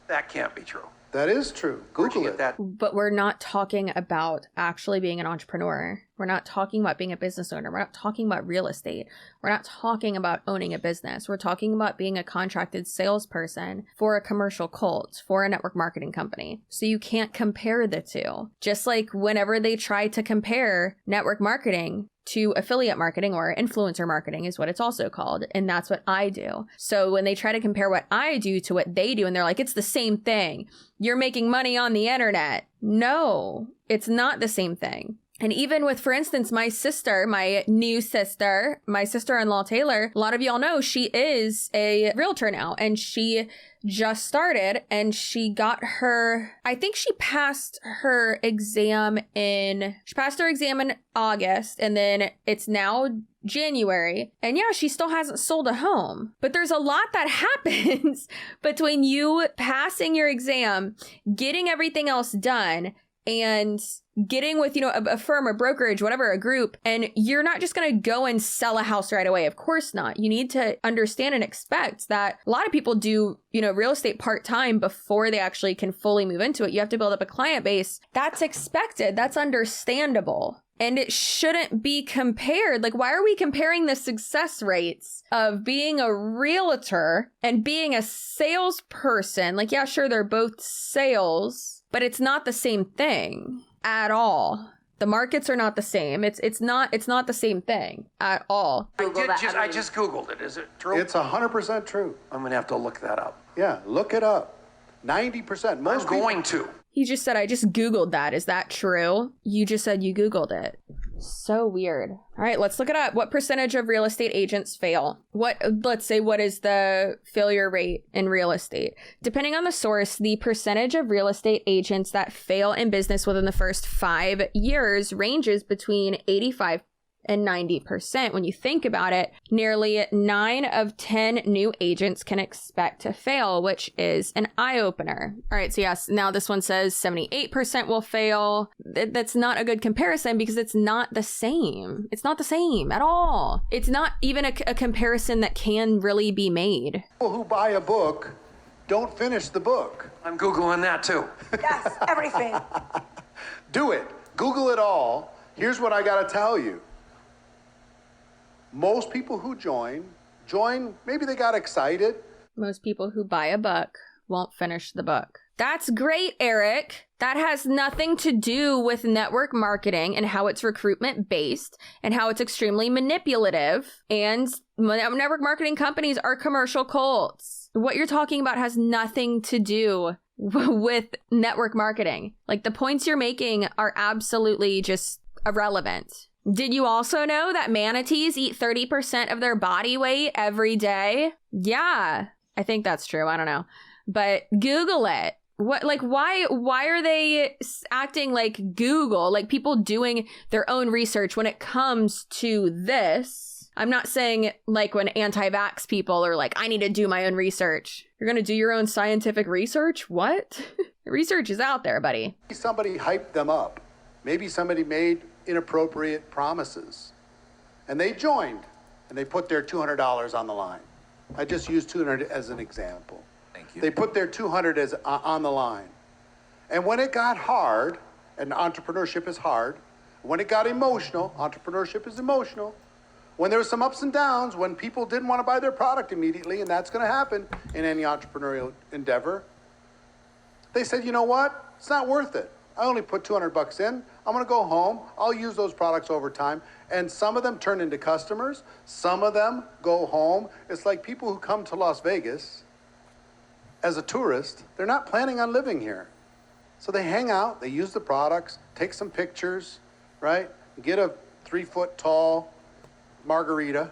That can't be true. That is true. Google it. But we're not talking about actually being an entrepreneur. We're not talking about being a business owner. We're not talking about real estate. We're not talking about owning a business. We're talking about being a contracted salesperson for a commercial cult, for a network marketing company. So you can't compare the two. Just like whenever they try to compare network marketing to affiliate marketing, or influencer marketing is what it's also called. And that's what I do. So when they try to compare what I do to what they do, and they're like, it's the same thing. You're making money on the internet. No, it's not the same thing. And even with, for instance, my sister, my sister-in-law, Taylor, a lot of y'all know she is a realtor now, and she just started, and she got her, I think she passed her exam in August, and then it's now January. And yeah, she still hasn't sold a home. But there's a lot that happens between you passing your exam, getting everything else done, and getting with, a firm or brokerage, whatever, a group, and you're not just going to go and sell a house right away. Of course not. You need to understand and expect that a lot of people do, real estate part-time before they actually can fully move into it. You have to build up a client base. That's expected. That's understandable. And it shouldn't be compared. Like, why are we comparing the success rates of being a realtor and being a salesperson? Like, yeah, sure, they're both sales, but it's not the same thing at all. The markets are not the same. It's not the same thing at all. I just Googled it. Is it true? It's 100% true. I'm going to have to look that up. Yeah, look it up. 90%. I'm going to. He just said, I just Googled that. Is that true? You just said you Googled it. So weird. All right, let's look it up. What percentage of real estate agents fail? Let's say, what is the failure rate in real estate? Depending on the source, the percentage of real estate agents that fail in business within the first 5 years ranges between 85 and 90%. When you think about it, nearly 9 of 10 new agents can expect to fail, which is an eye-opener. All right, so yes, now this one says 78% will fail. That's not a good comparison because it's not the same. It's not the same at all. It's not even a comparison that can really be made. People who buy a book don't finish the book. I'm Googling that too. Yes, everything. Do it. Google it all. Here's what I got to tell you. Most people who join, maybe they got excited. Most people who buy a book won't finish the book. That's great, Eric. That has nothing to do with network marketing and how it's recruitment based and how it's extremely manipulative. And network marketing companies are commercial cults. What you're talking about has nothing to do with network marketing. Like, the points you're making are absolutely just irrelevant. Did you also know that manatees eat 30% of their body weight every day? Yeah, I think that's true. I don't know. But Google it. Why are they acting like Google, like people doing their own research when it comes to this? I'm not saying like when anti-vax people are like, I need to do my own research. You're going to do your own scientific research? What? Research is out there, buddy. Somebody hyped them up. Maybe somebody made inappropriate promises. And they joined, and they put their $200 on the line. I just used $200 as an example. Thank you. They put their $200 on the line. And when it got hard, and entrepreneurship is hard, when it got emotional, entrepreneurship is emotional, when there were some ups and downs, when people didn't want to buy their product immediately, and that's going to happen in any entrepreneurial endeavor, they said, you know what? It's not worth it. I only put $200 in. I'm going to go home. I'll use those products over time. And some of them turn into customers. Some of them go home. It's like people who come to Las Vegas as a tourist. They're not planning on living here. So they hang out. They use the products, take some pictures, right? Get a 3-foot tall margarita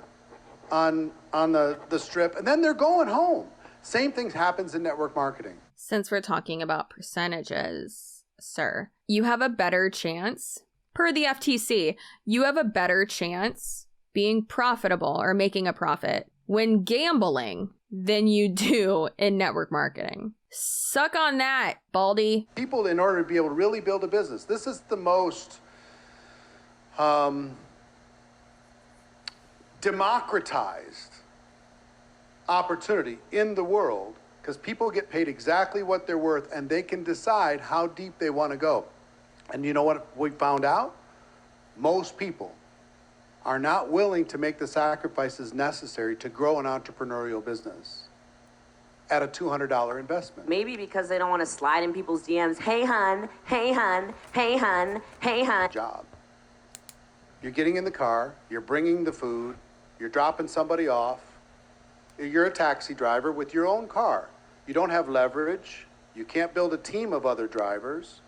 on the strip. And then they're going home. Same thing happens in network marketing. Since we're talking about percentages, sir, you have a better chance, per the FTC, you have a better chance being profitable or making a profit when gambling than you do in network marketing. Suck on that, Baldy. People, in order to be able to really build a business, this is the most democratized opportunity in the world, because people get paid exactly what they're worth and they can decide how deep they want to go. And you know what we found out? Most people are not willing to make the sacrifices necessary to grow an entrepreneurial business at a $200 investment. Maybe because they don't want to slide in people's DMs. Hey, hun. Hey, hun. Hey, hun. Hey, hun. Job. You're getting in the car, you're bringing the food, you're dropping somebody off, you're a taxi driver with your own car. You don't have leverage. You can't build a team of other drivers.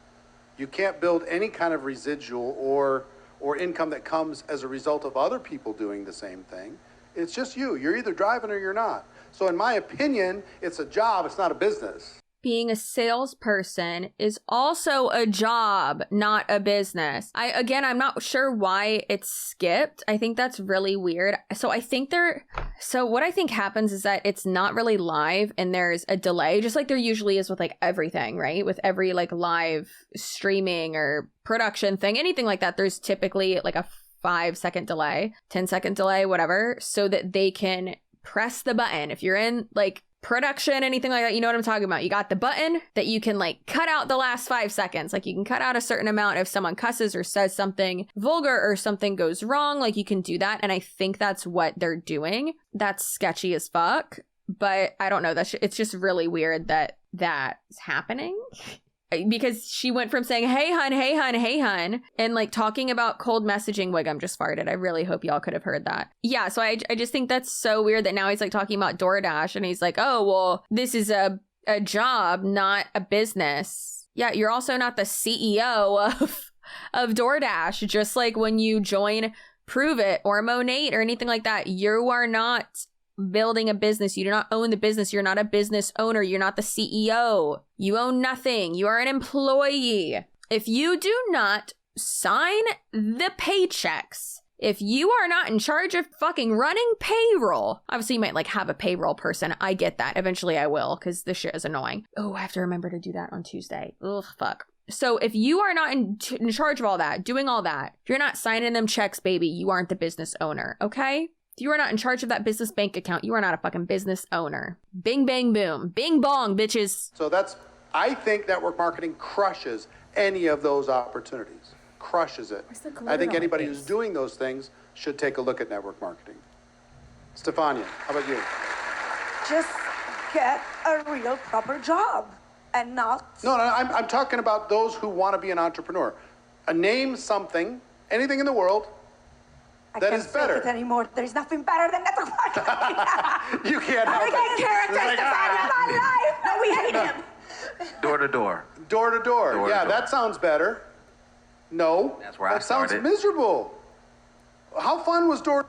You can't build any kind of residual or income that comes as a result of other people doing the same thing. It's just you. You're either driving or you're not. So in my opinion, it's a job. It's not a business. Being a salesperson is also a job, not a business. I'm not sure why it's skipped. I think that's really weird. So what I think happens is that it's not really live and there's a delay, just like there usually is with like everything, right? With every like live streaming or production thing, anything like that, there's typically like a 5-second delay, 10-second delay, whatever, so that they can press the button. If you're in like production, anything like that, you know what I'm talking about. You got the button that you can like cut out the last 5 seconds. Like you can cut out a certain amount if someone cusses or says something vulgar or something goes wrong. Like you can do that. And I think that's what they're doing. That's sketchy as fuck. But I don't know. It's just really weird that that's happening. Because she went from saying, hey, hun, hey, hun, hey, hun, and like talking about cold messaging. I'm just farted. I really hope y'all could have heard that. Yeah, so I just think that's so weird that now he's like talking about DoorDash and he's like, oh, well, this is a job, not a business. Yeah, you're also not the CEO of DoorDash. Just like when you join Prove It or Monate or anything like that, you are not building a business. You do not own the business. You're not a business owner. You're not the CEO. You own nothing. You are an employee. If you do not sign the paychecks, if you are not in charge of fucking running payroll, obviously you might like have a payroll person. I get that. Eventually I will, because this shit is annoying. Oh, I have to remember to do that on Tuesday. Ugh, fuck. So if you are not in charge of all that, doing all that, if you're not signing them checks, baby, you aren't the business owner, okay? If you are not in charge of that business bank account, you are not a fucking business owner. Bing, bang, boom. Bing, bong, bitches. So I think network marketing crushes any of those opportunities. Crushes it. I think anybody who's doing those things should take a look at network marketing. Stefania, how about you? Just get a real proper job and not... No, I'm talking about those who want to be an entrepreneur. Name something, anything in the world, that is better. I can't fake it anymore. There is nothing better than network marketing. You can't help it. I character Stefania my life. No, we hate him. Door to door. Door to door. Yeah, that sounds better. No. That's where I started. That sounds miserable. How fun was door?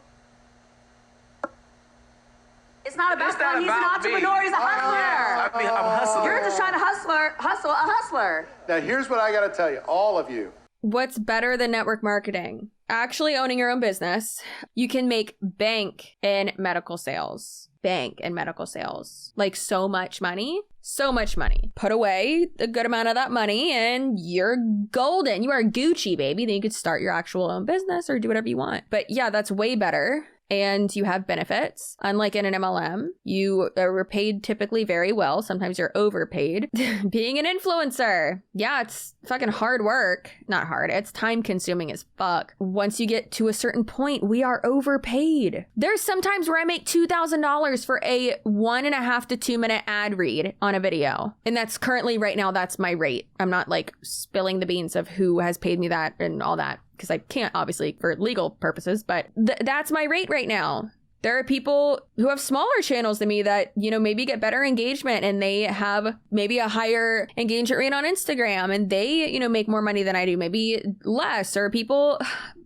It's not about fun. He's an entrepreneur. He's a hustler. I mean, I'm hustling. You're just trying to hustle a hustler. Now, here's what I got to tell you, all of you. What's better than network marketing? Actually owning your own business. You can make bank in medical sales. Bank in medical sales. Like so much money. So much money. Put away a good amount of that money and you're golden. You are Gucci, baby. Then you could start your actual own business or do whatever you want. But yeah, that's way better. And you have benefits. Unlike in an MLM, you are paid typically very well. Sometimes you're overpaid. Being an influencer, yeah, it's fucking hard work. Not hard, it's time consuming as fuck. Once you get to a certain point, we are overpaid. There's sometimes where I make $2,000 for a 1.5 to 2 minute ad read on a video. And that's currently right now, that's my rate. I'm not like spilling the beans of who has paid me that and all that, because I can't, obviously, for legal purposes, but that's my rate right now. There are people who have smaller channels than me that, you know, maybe get better engagement and they have maybe a higher engagement rate on Instagram and they, you know, make more money than I do, maybe less, or people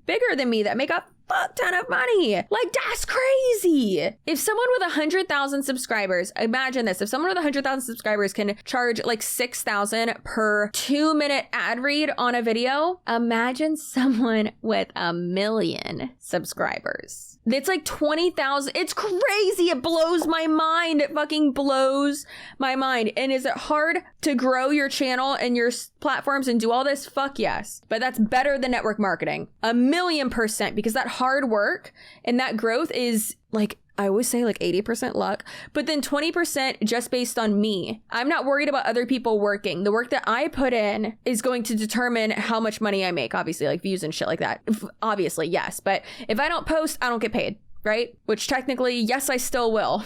bigger than me that make a fuck ton of money. Like, that's crazy. If someone with 100,000 subscribers, imagine this, if someone with 100,000 subscribers can charge like $6,000 per 2 minute ad read on a video, imagine someone with 1 million subscribers. It's like 20,000. It's crazy. It blows my mind. It fucking blows my mind. And is it hard to grow your channel and your platforms and do all this? Fuck yes. But that's better than network marketing. 1,000,000%, because that hard work and that growth is like, I always say like 80% luck, but then 20% just based on me. I'm not worried about other people working. The work that I put in is going to determine how much money I make, obviously, like views and shit like that. Obviously, yes. But if I don't post, I don't get paid, right? Which technically, yes, I still will.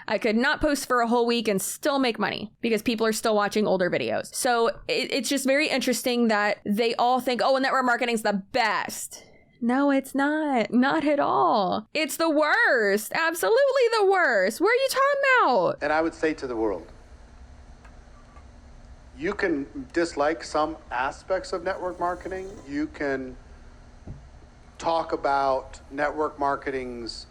I could not post for a whole week and still make money because people are still watching older videos. So it's just very interesting that they all think, oh, network marketing's the best. No, it's not. Not at all. It's the worst. Absolutely the worst. What are you talking about? And I would say to the world, you can dislike some aspects of network marketing. You can talk about network marketing's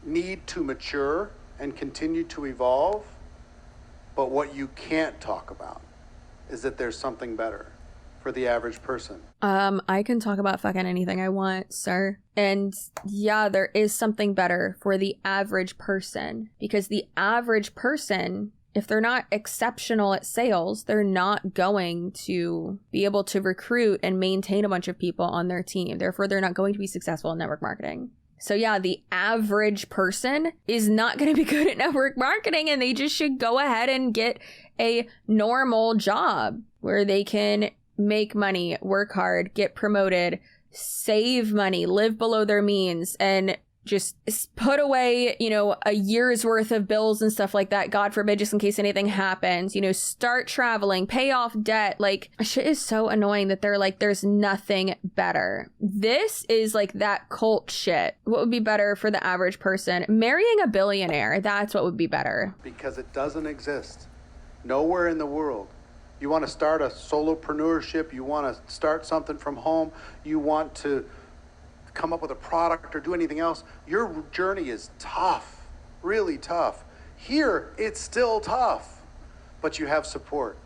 need to mature and continue to evolve. But what you can't talk about is that there's something better for the average person. I can talk about fucking anything I want, sir. And yeah, there is something better for the average person, because the average person, if they're not exceptional at sales, they're not going to be able to recruit and maintain a bunch of people on their team. Therefore, they're not going to be successful in network marketing. So yeah, the average person is not going to be good at network marketing, and they just should go ahead and get a normal job where they can make money, work hard, get promoted, save money, live below their means, and just put away, you know, a year's worth of bills and stuff like that, God forbid, just in case anything happens, you know, start traveling, pay off debt. Like, shit is so annoying that they're like, there's nothing better. This is like that cult shit. What would be better for the average person? Marrying a billionaire. That's what would be better. Because it doesn't exist. Nowhere in the world. You want to start a solopreneurship, you want to start something from home, you want to come up with a product or do anything else, your journey is tough, really tough. Here, it's still tough, but you have support.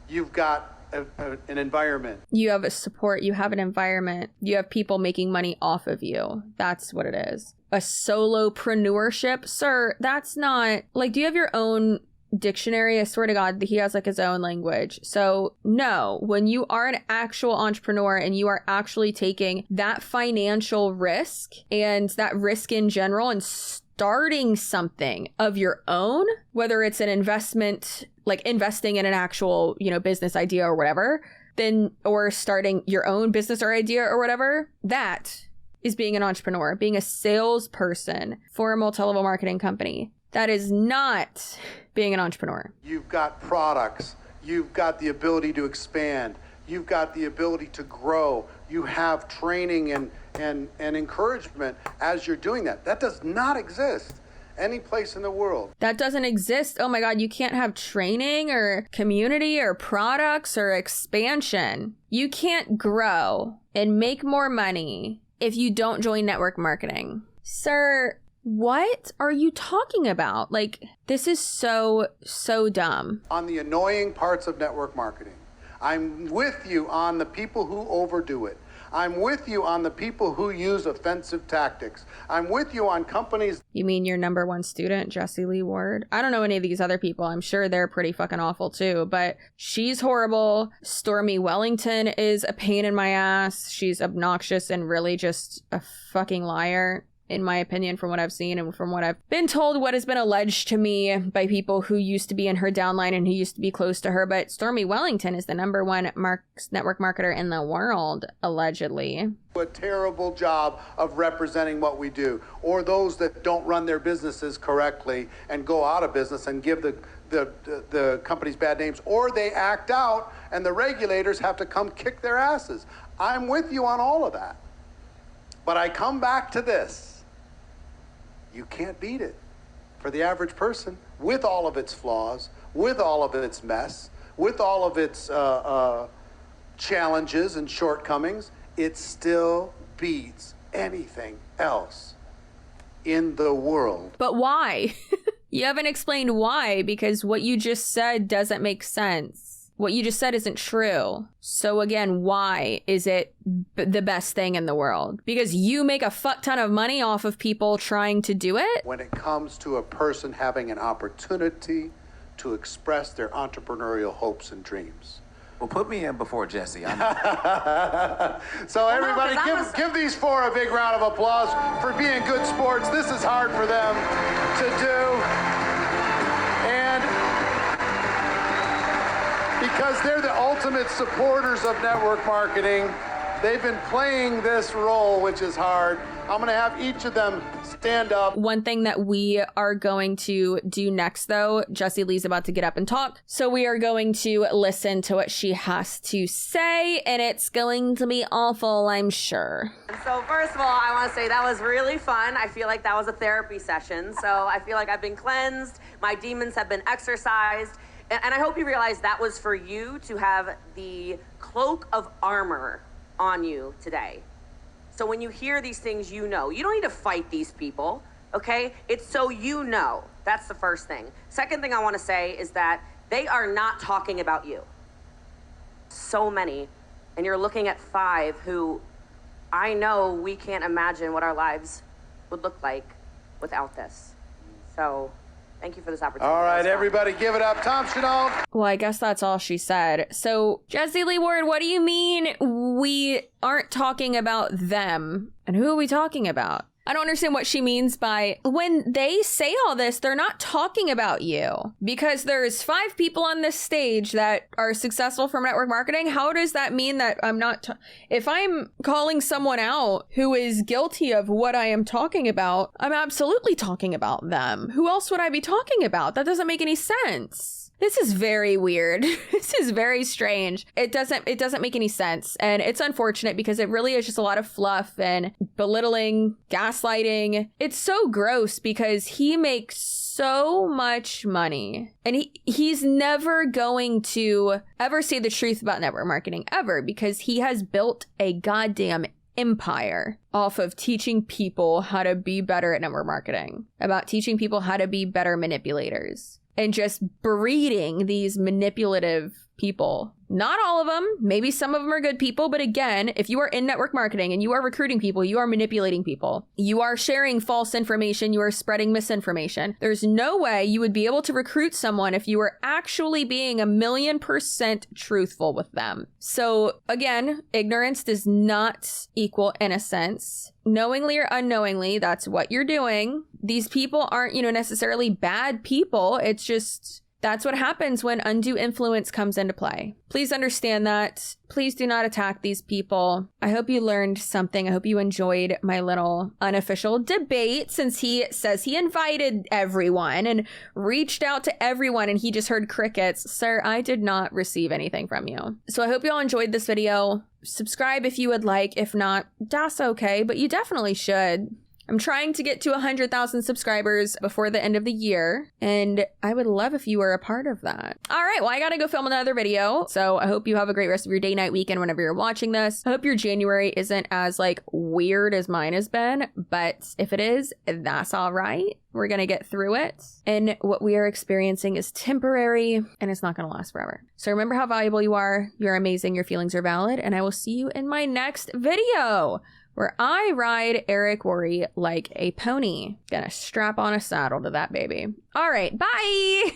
You've got an environment. You have a support, you have an environment, you have people making money off of you. That's what it is. A solopreneurship? Sir, that's not, like, do you have your own dictionary? I swear to God, he has like his own language. So no, when you are an actual entrepreneur and you are actually taking that financial risk and that risk in general and starting something of your own, whether it's an investment, like investing in an actual, business idea or whatever, then, or starting your own business or idea or whatever, that is being an entrepreneur, being a salesperson for a multi-level marketing company. That is not being an entrepreneur. You've got products. You've got the ability to expand. You've got the ability to grow. You have training and encouragement as you're doing that. That does not exist any place in the world. That doesn't exist. Oh my God, you can't have training or community or products or expansion. You can't grow and make more money if you don't join network marketing. Sir, what are you talking about? Like, this is so dumb. On the annoying parts of network marketing, I'm with you on the people who overdo it. I'm with you on the people who use offensive tactics. I'm with you on companies. You mean your number one student, Jessie Lee Ward? I don't know any of these other people. I'm sure they're pretty fucking awful too, but she's horrible. Stormy Wellington is a pain in my ass. She's obnoxious and really just a fucking liar, in my opinion, from what I've seen and from what I've been told, what has been alleged to me by people who used to be in her downline and who used to be close to her. But Stormy Wellington is the number one network marketer in the world, allegedly. A terrible job of representing what we do, or those that don't run their businesses correctly and go out of business and give the companies bad names, or they act out and the regulators have to come kick their asses. I'm with you on all of that. But I come back to this. You can't beat it for the average person, with all of its flaws, with all of its mess, with all of its challenges and shortcomings. It still beats anything else in the world. But why? You haven't explained why, because what you just said doesn't make sense. What you just said isn't true. So again, why is it the best thing in the world? Because you make a fuck ton of money off of people trying to do it? When it comes to a person having an opportunity to express their entrepreneurial hopes and dreams. Well, put me in before Jessie. So everybody, give these four a big round of applause for being good sports. This is hard for them to do. Because they're the ultimate supporters of network marketing, they've been playing this role, which is hard. I'm going to have each of them stand up. One thing that we are going to do next, though, Jessie Lee's about to get up and talk. So we are going to listen to what she has to say, and it's going to be awful, I'm sure. So first of all, I want to say that was really fun. I feel like that was a therapy session. So I feel like I've been cleansed. My demons have been exorcised. And I hope you realize that was for you to have the cloak of armor on you today. So when you hear these things, you know. You don't need to fight these people, okay? It's so you know. That's the first thing. Second thing I want to say is that they are not talking about you. So many. And you're looking at 5 who I know we can't imagine what our lives would look like without this. So thank you for this opportunity. All right, everybody, give it up. Tom Chenault. Well, I guess that's all she said. So, Jessie Lee Ward, what do you mean we aren't talking about them? And who are we talking about? I don't understand what she means by when they say all this, they're not talking about you, because there's 5 people on this stage that are successful from network marketing. How does that mean that I'm not, if I'm calling someone out who is guilty of what I am talking about, I'm absolutely talking about them. Who else would I be talking about? That doesn't make any sense. This is very weird. This is very strange. It doesn't make any sense. And it's unfortunate because it really is just a lot of fluff and belittling, gaslighting. It's so gross because he makes so much money. And he's never going to ever say the truth about network marketing ever, because he has built a goddamn empire off of teaching people how to be better at network marketing, about teaching people how to be better manipulators, and just breeding these manipulative people. Not all of them. Maybe some of them are good people. But again, if you are in network marketing and you are recruiting people, you are manipulating people. You are sharing false information. You are spreading misinformation. There's no way you would be able to recruit someone if you were actually being 1,000,000% truthful with them. So again, ignorance does not equal innocence. Knowingly or unknowingly, that's what you're doing. These people aren't, necessarily bad people. It's just, that's what happens when undue influence comes into play. Please understand that. Please do not attack these people. I hope you learned something. I hope you enjoyed my little unofficial debate, since he says he invited everyone and reached out to everyone and he just heard crickets. Sir, I did not receive anything from you. So I hope you all enjoyed this video. Subscribe if you would like. If not, that's okay, but you definitely should. I'm trying to get to 100,000 subscribers before the end of the year, and I would love if you were a part of that. All right, well, I gotta go film another video, so I hope you have a great rest of your day, night, weekend, whenever you're watching this. I hope your January isn't as, weird as mine has been, but if it is, that's all right. We're gonna get through it, and what we are experiencing is temporary, and it's not gonna last forever. So remember how valuable you are, you're amazing, your feelings are valid, and I will see you in my next video, where I ride Eric Worre like a pony. Gonna strap on a saddle to that baby. All right, bye!